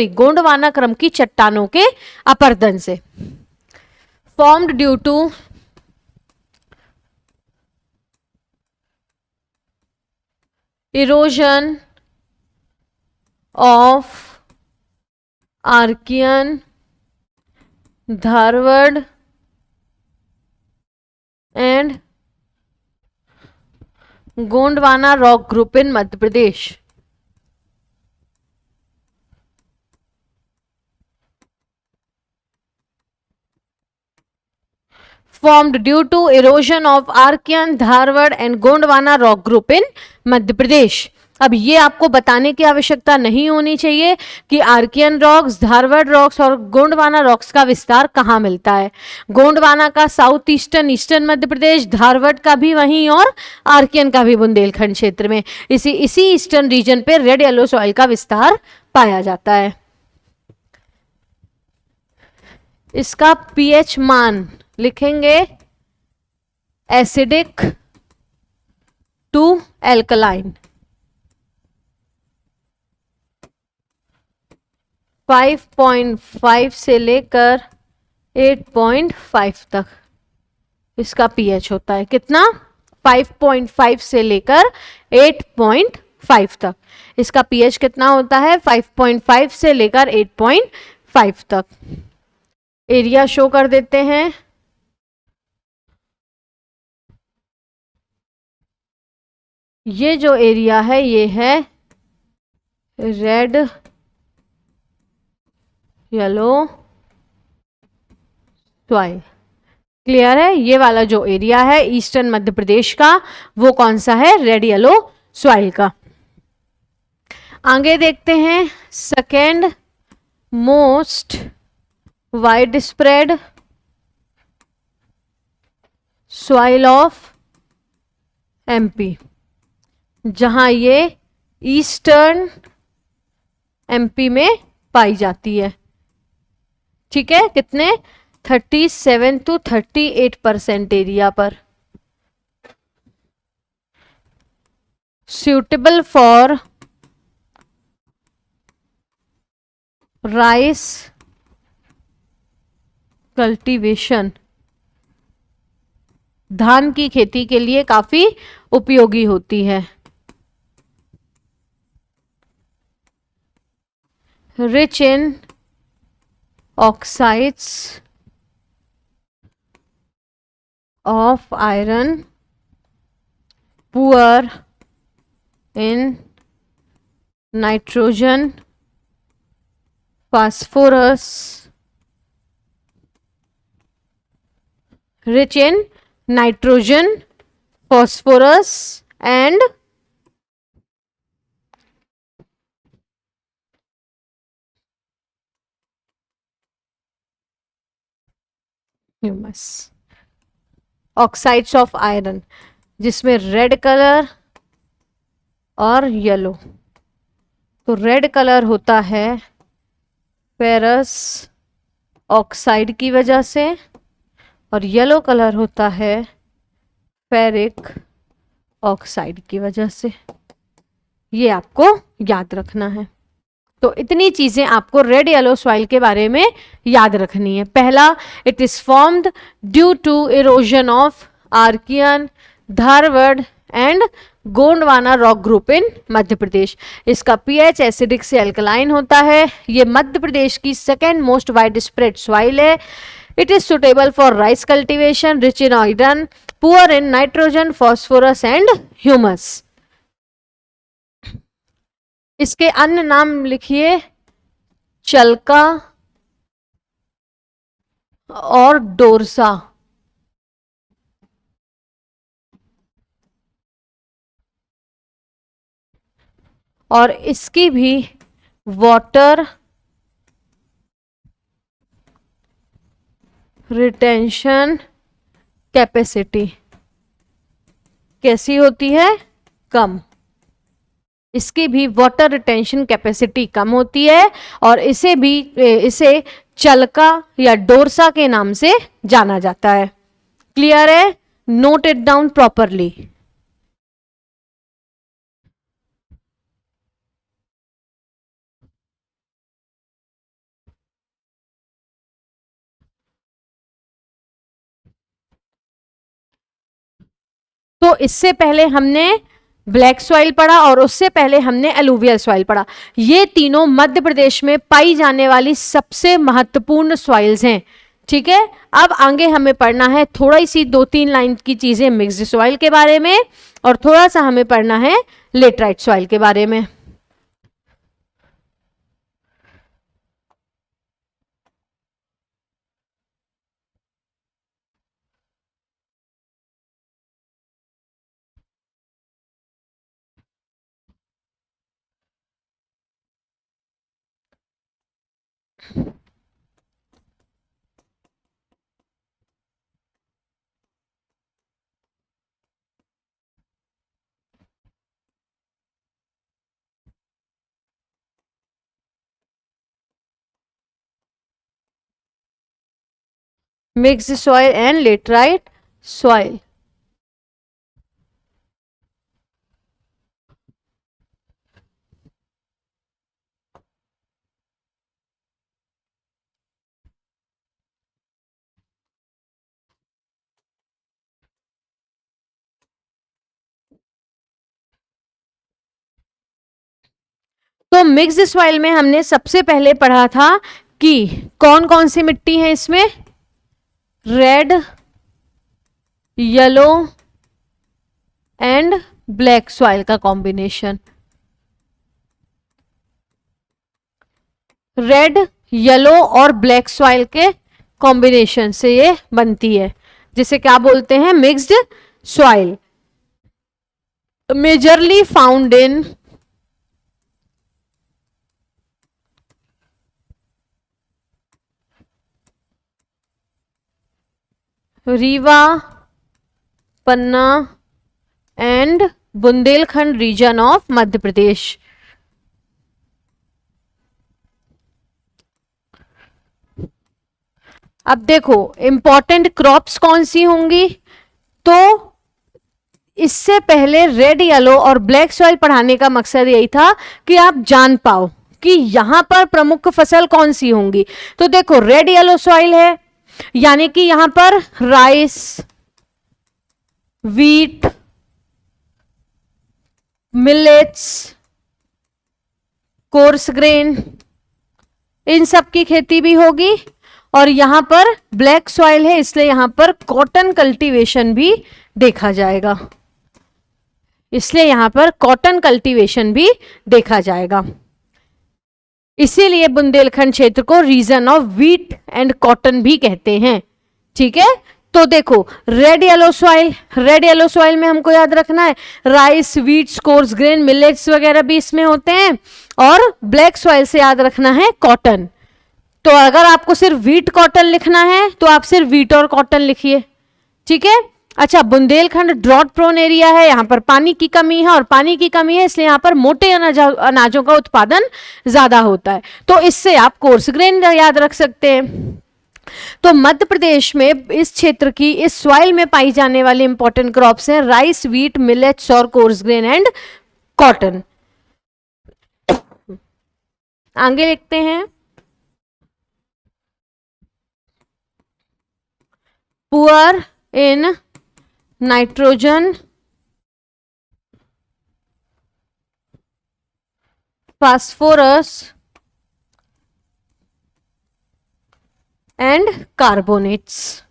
गोंडवाना क्रम की चट्टानों के अपर्दन से। Formed due to erosion of Archean, Dharwar and Gondwana rock group in Madhya Pradesh. formed due to erosion of Archean, Dharwar and Gondwana rock group in Madhya Pradesh. अब ये आपको बताने की आवश्यकता नहीं होनी चाहिए कि आर्कियन रॉक्स, धारवाड़ रॉक्स और गोंडवाना रॉक्स का विस्तार कहाँ मिलता है। गोंडवाना का साउथ ईस्टर्न मध्य प्रदेश, धारवाड़ का भी वहीं और आर्कियन का भी बुंदेलखंड क्षेत्र में। इसी ईस्टर्न रीजन पे रेड येलो सॉइल का विस्तार पाया जाता है। इसका पीएच मान लिखेंगे एसिडिक टू एल्कलाइन। 5.5 से लेकर 8.5 तक इसका पीएच होता है। कितना? 5.5 से लेकर 8.5 तक इसका पीएच कितना होता है? 5.5 से लेकर 8.5 तक। एरिया शो कर देते हैं। ये जो एरिया है ये है रेड येलो सॉइल। क्लियर है? ये वाला जो एरिया है ईस्टर्न मध्य प्रदेश का वो कौन सा है? रेड येलो सॉइल का। आगे देखते हैं second most wide spread soil of MP, जहां ये ईस्टर्न एमपी में पाई जाती है। ठीक है, कितने 37 to 38% एरिया पर। suitable for rice cultivation, धान की खेती के लिए काफी उपयोगी होती है। rich in oxides of iron, poor in nitrogen, phosphorus, rich in nitrogen, phosphorus and humus, oxides of iron, जिसमें रेड कलर और येलो। तो रेड कलर होता है फेरस ऑक्साइड की वजह से और येलो कलर होता है फेरिक ऑक्साइड की वजह से। ये आपको याद रखना है। तो इतनी चीजें आपको रेड येलो सॉइल के बारे में याद रखनी है। पहला, it is formed due to erosion of Archean, Dharwar and Gondwana rock group in Madhya Pradesh. इसका पीएच एसिडिक से अल्कलाइन होता है। ये मध्य प्रदेश की second most wide spread soil है। It is suitable for rice cultivation, rich in iron, poor in nitrogen, phosphorus and humus. इसके अन्य नाम लिखिए, चलका और डोरसा। और इसकी भी वाटर रिटेंशन कैपेसिटी कैसी होती है? कम। इसकी भी वाटर रिटेंशन कैपेसिटी कम होती है और इसे चलका या डोरसा के नाम से जाना जाता है। क्लियर है? Note it down properly. तो इससे पहले हमने ब्लैक सॉइल पढ़ा और उससे पहले हमने एलुवियल सॉइल पढ़ा। ये तीनों मध्य प्रदेश में पाई जाने वाली सबसे महत्वपूर्ण सॉइल्स हैं। ठीक है, अब आगे हमें पढ़ना है थोड़ी सी 2-3 लाइन की चीजें मिक्स्ड सॉइल के बारे में और थोड़ा सा हमें पढ़ना है लेटराइट सॉइल के बारे में। Mixed soil and laterite soil. तो मिक्स्ड सॉइल में हमने सबसे पहले पढ़ा था कि कौन कौन सी मिट्टी है इसमें? Red, yellow and black soil का कॉम्बिनेशन। रेड, येलो और ब्लैक सॉइल के कॉम्बिनेशन से ये बनती है, जिसे क्या बोलते हैं? Mixed soil. Majorly found in Rewa, Panna and Bundelkhand region of Madhya Pradesh. अब देखो इंपॉर्टेंट क्रॉप्स कौन सी होंगी, तो इससे पहले रेड, येलो और ब्लैक सॉइल पढ़ाने का मकसद यही था कि आप जान पाओ कि यहां पर प्रमुख फसल कौन सी होंगी। तो देखो रेड येलो सॉइल है, यानी कि यहां पर rice, wheat, millets, coarse grain, इन सब की खेती भी होगी। और यहां पर ब्लैक सॉइल है, इसलिए यहां पर कॉटन कल्टीवेशन भी देखा जाएगा, इसलिए यहां पर कॉटन कल्टीवेशन भी देखा जाएगा। इसीलिए बुंदेलखंड क्षेत्र को region of wheat and cotton भी कहते हैं। ठीक है, तो देखो red yellow soil, red yellow soil में हमको याद रखना है rice, wheat, coarse grain, millets वगैरह भी इसमें होते हैं। और ब्लैक सॉइल से याद रखना है कॉटन। तो अगर आपको सिर्फ व्हीट कॉटन लिखना है तो आप सिर्फ व्हीट और कॉटन लिखिए। ठीक है, अच्छा बुंदेलखंड ड्रॉट प्रोन एरिया है, यहाँ पर पानी की कमी है, और पानी की कमी है इसलिए यहाँ पर मोटे अनाजों का उत्पादन ज्यादा होता है। तो इससे आप कोर्स ग्रेन याद रख सकते हैं। तो मध्य प्रदेश में इस क्षेत्र की, इस सॉइल में पाई जाने वाली इंपॉर्टेंट क्रॉप्स हैं राइस, व्हीट, मिलेट्स और कोर्स ग्रेन एंड कॉटन। आगे लिखते हैं poor in nitrogen, phosphorus and carbonates.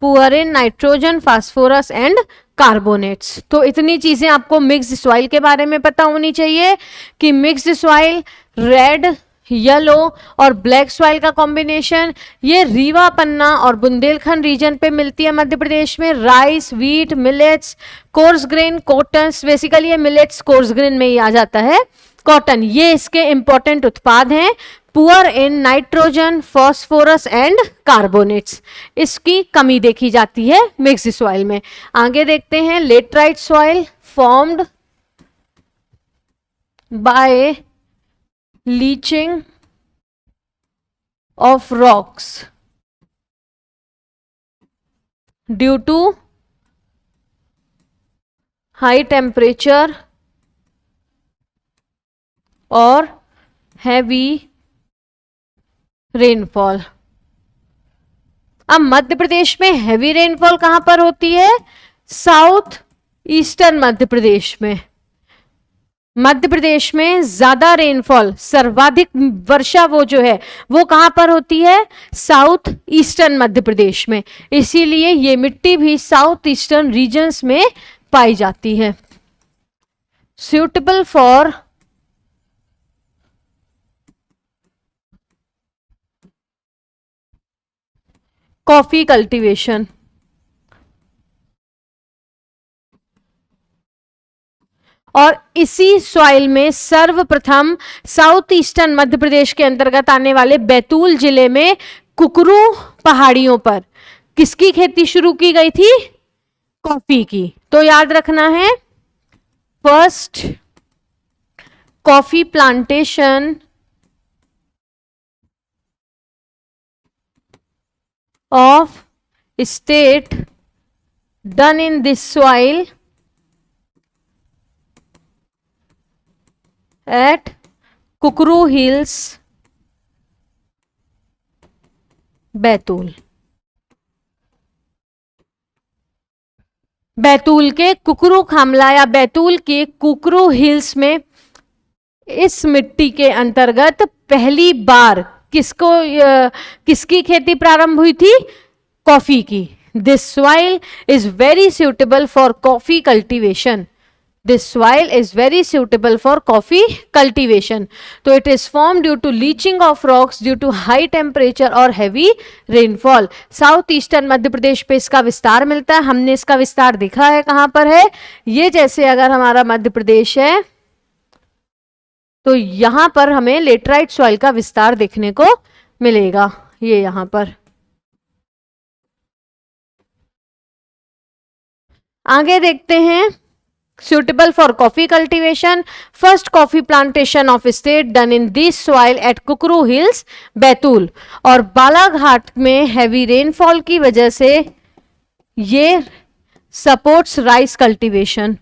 Poor in nitrogen, phosphorus and carbonates. तो इतनी चीजें आपको मिक्स्ड सॉइल के बारे में पता होनी चाहिए कि मिक्स्ड सॉइल रेड, येलो और ब्लैक सॉइल का कॉम्बिनेशन, ये रीवा, पन्ना और बुंदेलखंड रीजन पे मिलती है मध्य प्रदेश में। Rice, wheat, millets, coarse grain, cotton, basically ये मिलेट्स कोर्स ग्रेन में ही आ जाता है, कॉटन, ये इसके इंपॉर्टेंट उत्पाद हैं। Poor in nitrogen, phosphorus and carbonates, इसकी कमी देखी जाती है मिक्स्ड सॉइल में। आगे देखते हैं laterite soil formed by leaching of rocks due to high temperature और heavy rainfall। अब मध्य प्रदेश में हैवी रेनफॉल कहां पर होती है? साउथ ईस्टर्न मध्य प्रदेश में। मध्य प्रदेश में ज्यादा रेनफॉल, सर्वाधिक वर्षा वो जो है वो कहां पर होती है? साउथ ईस्टर्न मध्य प्रदेश में। इसीलिए ये मिट्टी भी साउथ ईस्टर्न रीजन्स में पाई जाती है। Suitable for coffee cultivation. और इसी सॉइल में सर्वप्रथम साउथ ईस्टर्न मध्य प्रदेश के अंतर्गत आने वाले बैतूल जिले में कुकरू पहाड़ियों पर किसकी खेती शुरू की गई थी? कॉफी की। तो याद रखना है first coffee plantation of state done in this soil at Kukru hills Betul. Betul के कुकरू खामला या बैतूल के कुकरू हिल्स में इस मिट्टी के अंतर्गत पहली बार किसकी खेती प्रारंभ हुई थी? कॉफी की। This soil is very suitable for coffee cultivation. This soil is very suitable for coffee cultivation. तो it is formed due to leaching of rocks due to high temperature और heavy rainfall. South eastern Madhya प्रदेश पे इसका विस्तार मिलता है। हमने इसका विस्तार देखा है, कहां पर है ये? जैसे अगर हमारा मध्य प्रदेश है तो यहां पर हमें लेटराइट सॉइल का विस्तार देखने को मिलेगा, ये यहां पर। आगे देखते हैं, suitable for coffee cultivation, first coffee plantation of state done in this soil at Kukru hills Betul. और बालाघाट में हैवी रेनफॉल की वजह से ये supports rice cultivation,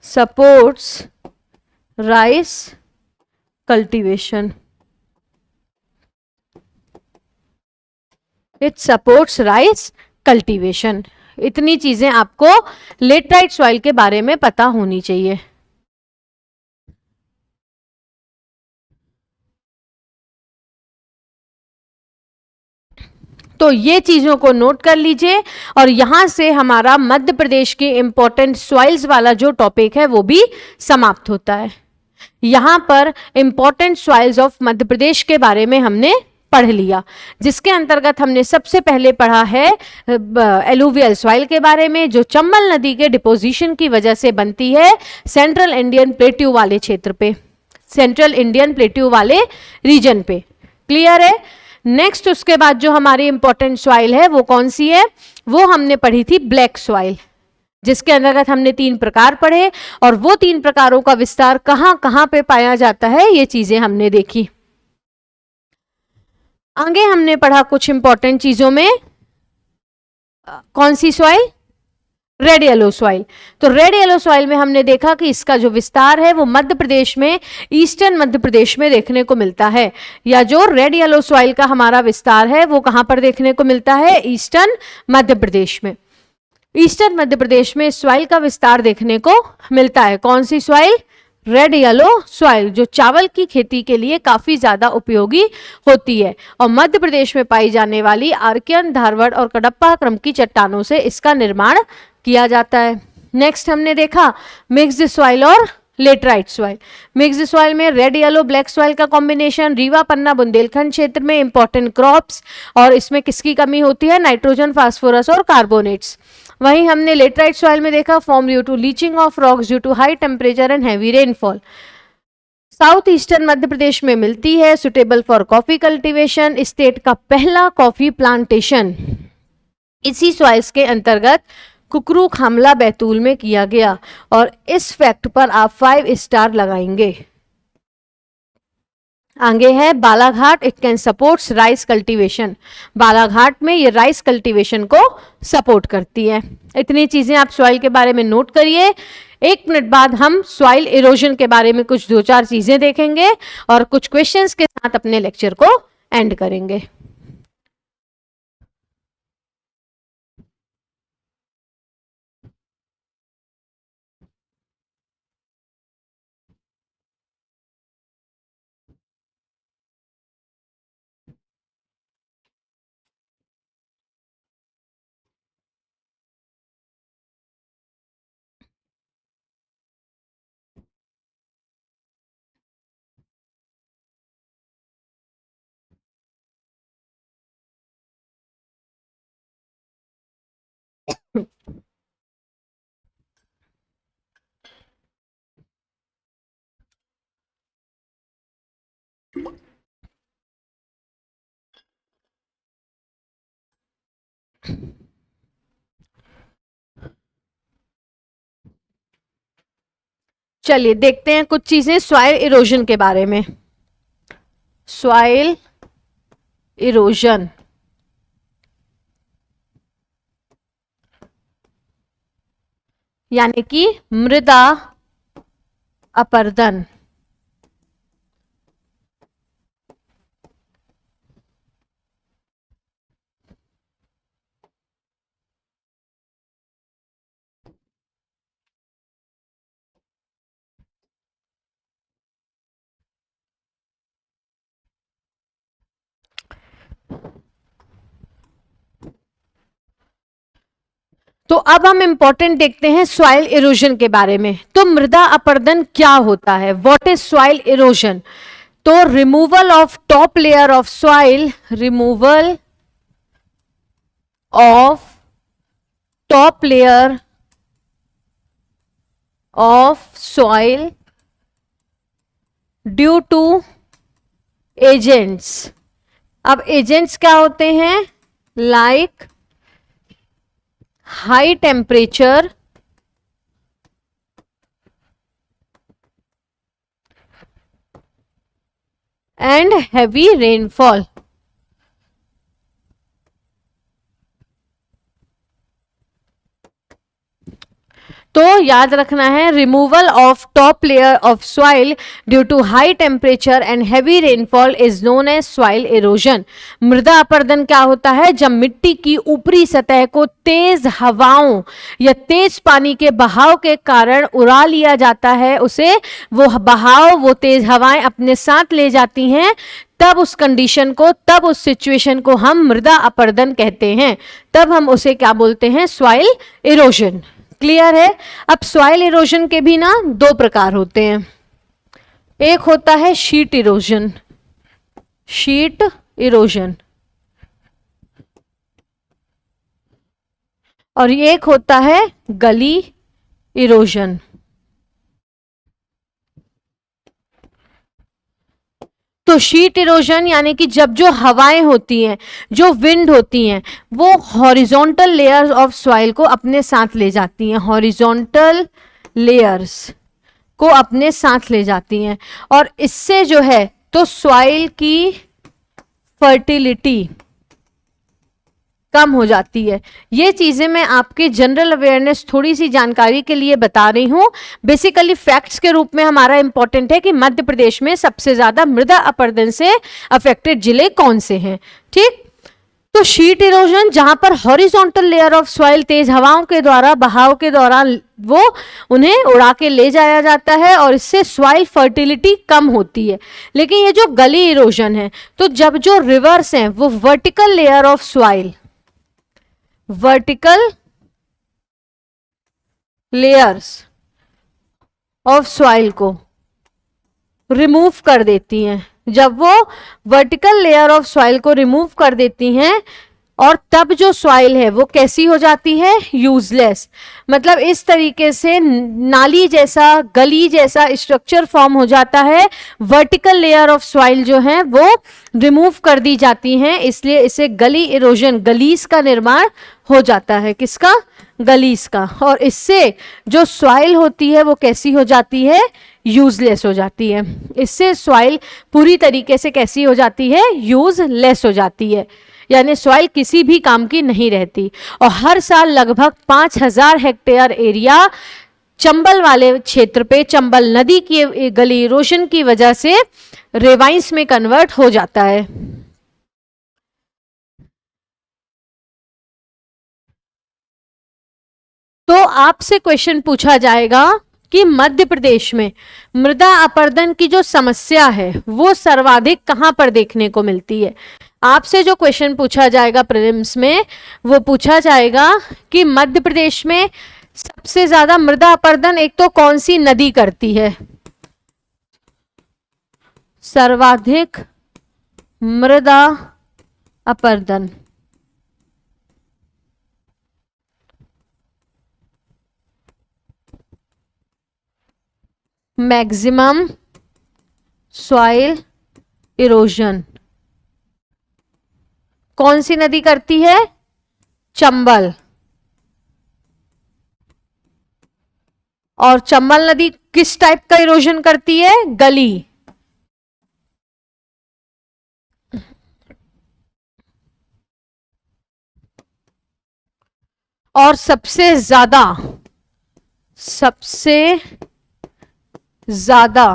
supports rice cultivation, it supports rice cultivation. इतनी चीजें आपको लेटराइट सॉइल के बारे में पता होनी चाहिए। तो ये चीजों को नोट कर लीजिए, और यहां से हमारा मध्य प्रदेश के इंपॉर्टेंट सॉइल्स वाला जो टॉपिक है वो भी समाप्त होता है। यहां पर इंपॉर्टेंट सॉइल्स ऑफ मध्य प्रदेश के बारे में हमने पढ़ लिया, जिसके अंतर्गत हमने सबसे पहले पढ़ा है एलुवियल सॉइल के बारे में, जो चंबल नदी के डिपोजिशन की वजह से बनती है सेंट्रल इंडियन प्लेट्यू वाले क्षेत्र पे, सेंट्रल इंडियन प्लेट्यू वाले रीजन पे। क्लियर है? नेक्स्ट उसके बाद जो हमारी इंपॉर्टेंट सॉइल है वो कौन सी है? वो हमने पढ़ी थी ब्लैक सॉइल, जिसके अंतर्गत हमने 3 प्रकार पढ़े, और वो 3 प्रकारों का विस्तार कहां कहां पे पाया जाता है ये चीजें हमने देखी। आगे हमने पढ़ा कुछ इंपॉर्टेंट चीजों में, कौन सी सॉइल? Red yellow soil. तो रेड येलो सॉइल में हमने देखा कि इसका जो विस्तार है वो मध्य प्रदेश में, ईस्टर्न मध्य प्रदेश में देखने को मिलता है, या जो रेड येलो सॉइल का हमारा विस्तार है वो कहां पर देखने को मिलता है? ईस्टर्न मध्य प्रदेश में। ईस्टर्न मध्य प्रदेश में सॉइल का विस्तार देखने को मिलता है। कौन सी सॉइल? रेड येलो सॉइल, जो चावल की खेती के लिए काफी ज्यादा उपयोगी होती है, और मध्य प्रदेश में पाई जाने वाली आर्कियन, धारवाड़ और कडप्पा क्रम की चट्टानों से इसका निर्माण किया जाता है। नेक्स्ट हमने देखा मिक्स्ड सॉइल और लेटराइट सॉइल। मिक्स्ड सॉइल में रेड येलो ब्लैक सॉइल का कॉम्बिनेशन, रीवा पन्ना बुंदेलखंड क्षेत्र में इंपॉर्टेंट क्रॉप्स, और इसमें किसकी कमी होती है? नाइट्रोजन, फास्फोरस और कार्बोनेट्स। वहीं हमने लेटराइट सॉइल में देखा form due to leaching of rocks due to high temperature and heavy rainfall, south eastern Madhya Pradesh में मिलती है, suitable for coffee cultivation. State का पहला कॉफी प्लांटेशन इसी सॉइल्स के अंतर्गत कुकरू खामला बैतूल में किया गया, और इस फैक्ट पर आप 5 स्टार लगाएंगे। आगे है Balaghat, it can supports rice cultivation. Balaghat में ये राइस कल्टीवेशन को सपोर्ट करती है। इतनी चीजें आप सॉइल के बारे में नोट करिए। 1 मिनट बाद हम सॉइल इरोजन के बारे में कुछ 2-4 चीजें देखेंगे, और कुछ क्वेश्चंस के साथ अपने लेक्चर को एंड करेंगे। चलिए देखते हैं कुछ चीजें सॉइल इरोजन के बारे में। सॉइल इरोजन, यानी कि मृदा अपरदन। तो अब हम इंपॉर्टेंट देखते हैं सॉइल इरोजन के बारे में। तो मृदा अपरदन क्या होता है? What is soil erosion? तो removal of top layer of soil, removal of top layer of soil due to agents अब एजेंट्स क्या होते हैं? Like high temperature and heavy rainfall. तो याद रखना है, removal of top layer of soil due to high temperature and heavy rainfall is known as soil erosion. मृदा अपरदन क्या होता है? जब मिट्टी की ऊपरी सतह को तेज हवाओं या तेज पानी के बहाव के कारण उड़ा लिया जाता है, उसे वो बहाव, वो तेज हवाएं अपने साथ ले जाती हैं, तब उस कंडीशन को, तब उस सिचुएशन को हम मृदा अपरदन कहते हैं। तब हम उसे क्या बोलते हैं? Soil erosion. क्लियर है? अब सॉइल इरोजन के भी ना दो प्रकार होते हैं। एक होता है शीट इरोजन, शीट इरोजन, और एक होता है गली इरोजन। तो शीट इरोजन यानी कि जब जो हवाएं होती हैं, जो विंड होती हैं, वो हॉरिजॉन्टल लेयर्स ऑफ सॉइल को अपने साथ ले जाती हैं, हॉरिजॉन्टल लेयर्स को अपने साथ ले जाती हैं, और इससे जो है तो सॉइल की फर्टिलिटी कम हो जाती है। ये चीजें मैं आपके जनरल अवेयरनेस, थोड़ी सी जानकारी के लिए बता रही हूं। बेसिकली फैक्ट्स के रूप में हमारा इंपॉर्टेंट है कि मध्य प्रदेश में सबसे ज्यादा मृदा अपरदन से अफेक्टेड जिले कौन से हैं। ठीक, तो शीट इरोजन जहां पर हॉरिजॉन्टल लेयर ऑफ सॉइल तेज हवाओं के द्वारा, बहाव के दौरान वो उन्हें उड़ा के ले जाया जाता है और इससे सॉइल फर्टिलिटी कम होती है। लेकिन ये जो गली इरोजन है, तो जब जो रिवर्स हैं वो vertical layer of soil, vertical layers of soil को रिमूव कर देती हैं, जब वो वर्टिकल लेयर ऑफ सॉइल को रिमूव कर देती हैं, और तब जो सॉइल है वो कैसी हो जाती है? यूजलेस। मतलब इस तरीके से नाली जैसा, गली जैसा स्ट्रक्चर फॉर्म हो जाता है। वर्टिकल लेयर ऑफ सॉइल जो है वो रिमूव कर दी जाती हैं, इसलिए इसे गली इरोजन, गलीस का निर्माण हो जाता है। किसका? गलीस का। और इससे जो सॉइल होती है वो कैसी हो जाती है? यूजलेस हो जाती है। इससे सॉइल पूरी तरीके से कैसी हो जाती है? यूजलेस हो जाती है, यानी सॉइल किसी भी काम की नहीं रहती। और हर साल लगभग 5000 हेक्टेयर एरिया चंबल वाले क्षेत्र पे, चंबल नदी की गली इरोजन की वजह से रेवाइंस में कन्वर्ट हो जाता है। तो आपसे क्वेश्चन पूछा जाएगा कि मध्य प्रदेश में मृदा अपरदन की जो समस्या है वो सर्वाधिक कहां पर देखने को मिलती है। आपसे जो क्वेश्चन पूछा जाएगा प्रीलिम्स में, वो पूछा जाएगा कि मध्य प्रदेश में सबसे ज्यादा मृदा अपरदन एक तो कौन सी नदी करती है? सर्वाधिक मृदा अपरदन मैक्सिमम सॉइल इरोजन कौन सी नदी करती है? चंबल। और चंबल नदी किस टाइप का इरोजन करती है? गली। और सबसे ज्यादा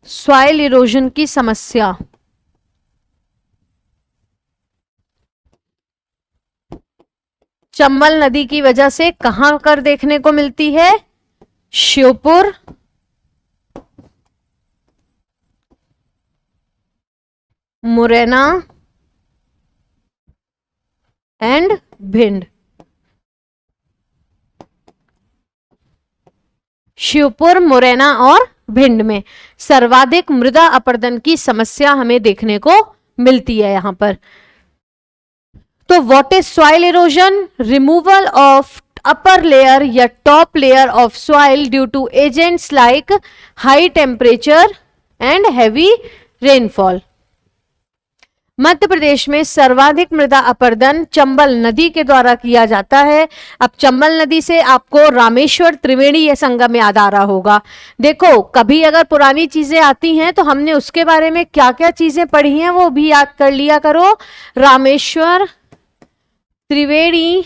सॉइल इरोजन की समस्या चंबल नदी की वजह से कहां कर देखने को मिलती है? श्योपुर, मुरैना एंड भिंड। श्योपुर, मुरैना और भिंड में सर्वाधिक मृदा अपरदन की समस्या हमें देखने को मिलती है यहां पर। तो what is soil erosion? Removal of upper layer या top layer of soil due to agents like high temperature and heavy rainfall. Madhya Pradesh में सर्वाधिक मृदा अपरदन चंबल नदी के द्वारा किया जाता है। अब चंबल नदी से आपको रामेश्वर त्रिवेणी यह संगम याद आ रहा होगा। देखो, कभी अगर पुरानी चीजें आती हैं तो हमने उसके बारे में क्या क्या चीजें पढ़ी हैं वो भी याद कर लिया करो। रामेश्वर त्रिवेणी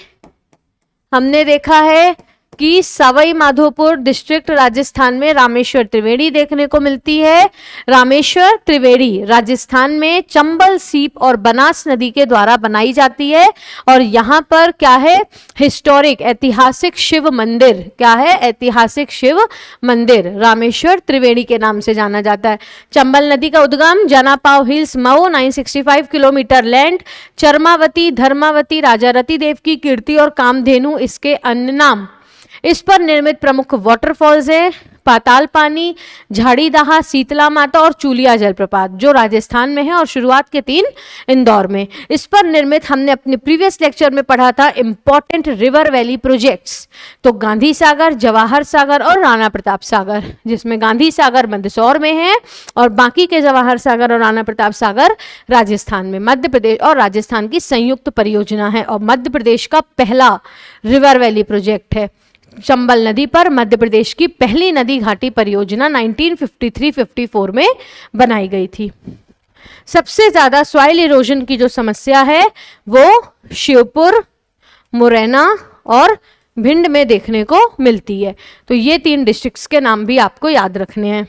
हमने देखा है कि सवाई माधोपुर डिस्ट्रिक्ट राजस्थान में रामेश्वर त्रिवेणी देखने को मिलती है। रामेश्वर त्रिवेणी राजस्थान में चंबल सीप और बनास नदी के द्वारा बनाई जाती है और यहाँ पर क्या है, हिस्टोरिक ऐतिहासिक शिव मंदिर, क्या है, ऐतिहासिक शिव मंदिर रामेश्वर त्रिवेणी के नाम से जाना जाता है। चंबल नदी का उद्गम Janapav hills Mhow 965 kilometre land, Charmavati, Dharmavati, राजा रतिदेव की कीर्ति और कामधेनु इसके अन्य नाम। इस पर निर्मित प्रमुख वाटरफॉल्स है पाताल पानी, झाड़ीदाहा, शीतला माता और चूलिया जलप्रपात जो राजस्थान में है और शुरुआत के 3 इंदौर में। इस पर निर्मित हमने अपने प्रीवियस लेक्चर में पढ़ा था इंपॉर्टेंट रिवर वैली प्रोजेक्ट्स, तो गांधी सागर, जवाहर सागर और राणा प्रताप सागर, जिसमें गांधी सागर मंदसौर में है और बाकी के जवाहर सागर और राणा प्रताप सागर राजस्थान में। मध्य प्रदेश और राजस्थान की संयुक्त परियोजना है और मध्य प्रदेश का पहला रिवर वैली प्रोजेक्ट है। चंबल नदी पर मध्य प्रदेश की पहली नदी घाटी परियोजना 1953-54 में बनाई गई थी। सबसे ज्यादा सॉइल इरोजन की जो समस्या है वो श्योपुर, मुरैना और भिंड में देखने को मिलती है। तो ये 3 डिस्ट्रिक्ट्स के नाम भी आपको याद रखने हैं।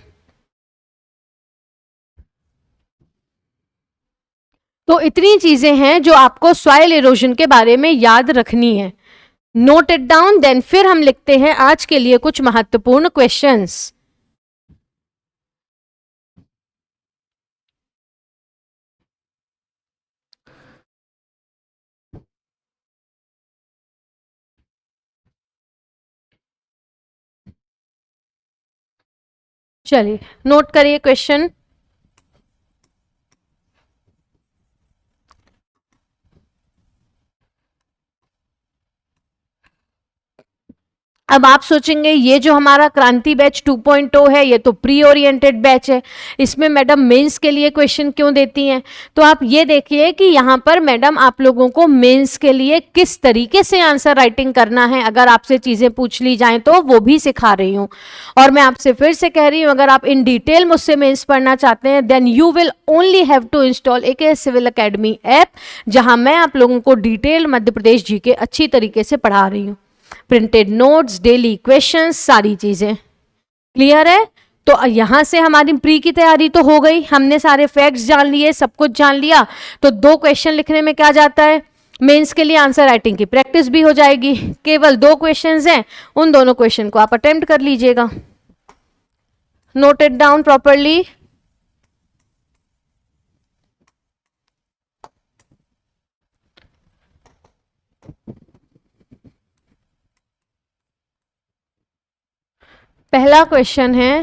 तो इतनी चीजें हैं जो आपको सॉइल इरोजन के बारे में याद रखनी है। नोट इट डाउन, देन फिर हम लिखते हैं आज के लिए कुछ महत्वपूर्ण क्वेश्चंस। चलिए नोट करिए क्वेश्चन। अब आप सोचेंगे ये जो हमारा क्रांति बैच 2.0 है ये तो प्री ओरिएंटेड बैच है, इसमें मैडम मेंस के लिए क्वेश्चन क्यों देती हैं? तो आप ये देखिए कि यहाँ पर मैडम आप लोगों को मेंस के लिए किस तरीके से आंसर राइटिंग करना है, अगर आपसे चीजें पूछ ली जाएं तो वो भी सिखा रही हूँ। और मैं आपसे फिर से कह रही हूँ, अगर आप इन डिटेल मुझसे मेंस पढ़ना चाहते हैं then you will only have to install AKS civil academy app, जहां मैं आप लोगों को डिटेल मध्य प्रदेश जीके अच्छी तरीके से पढ़ा रही हूँ। प्रिंटेड नोट्स, डेली क्वेश्चंस, सारी चीजें क्लियर है। तो यहां से हमारी प्री की तैयारी तो हो गई, हमने सारे फैक्ट्स जान लिए, सब कुछ जान लिया। तो 2 क्वेश्चन लिखने में क्या जाता है, मेंस के लिए आंसर राइटिंग की प्रैक्टिस भी हो जाएगी। केवल 2 क्वेश्चंस हैं, उन दोनों क्वेश्चन को आप अटेम्प्ट कर लीजिएगा। Note it down properly. पहला क्वेश्चन है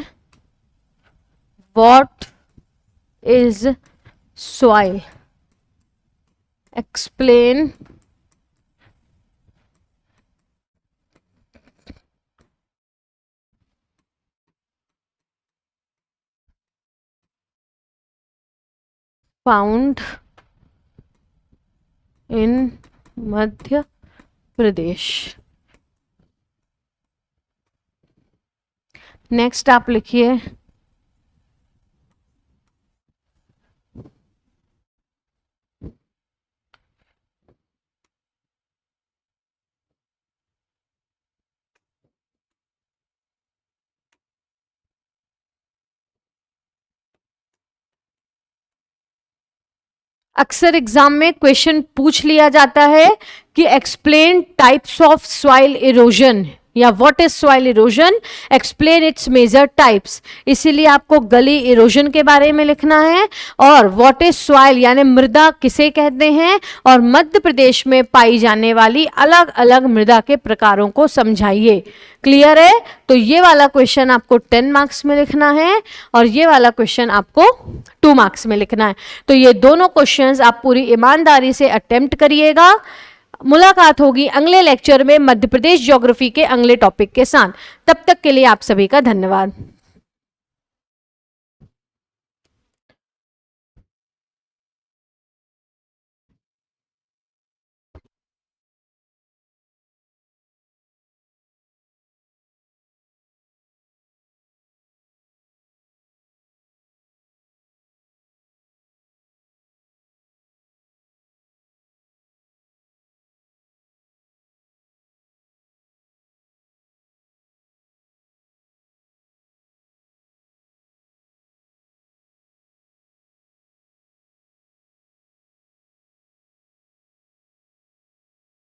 what is soil, explain found in Madhya Pradesh. Next आप लिखिए अक्सर एग्जाम में क्वेश्चन पूछ लिया जाता है कि explain types of soil erosion या what is soil erosion, explain its major types. इसीलिए आपको गली इरोजन के बारे में लिखना है और व्हाट इज सॉइल यानी मृदा किसे कहते हैं और मध्य प्रदेश में पाई जाने वाली अलग अलग मृदा के प्रकारों को समझाइए। क्लियर है? तो ये वाला क्वेश्चन आपको 10 मार्क्स में लिखना है और ये वाला क्वेश्चन आपको 2 मार्क्स में लिखना है। तो ये दोनों क्वेश्चंस आप पूरी ईमानदारी से अटेम्प्ट करिएगा। मुलाकात होगी अगले लेक्चर में मध्य प्रदेश ज्योग्राफी के अगले टॉपिक के साथ। तब तक के लिए आप सभी का धन्यवाद।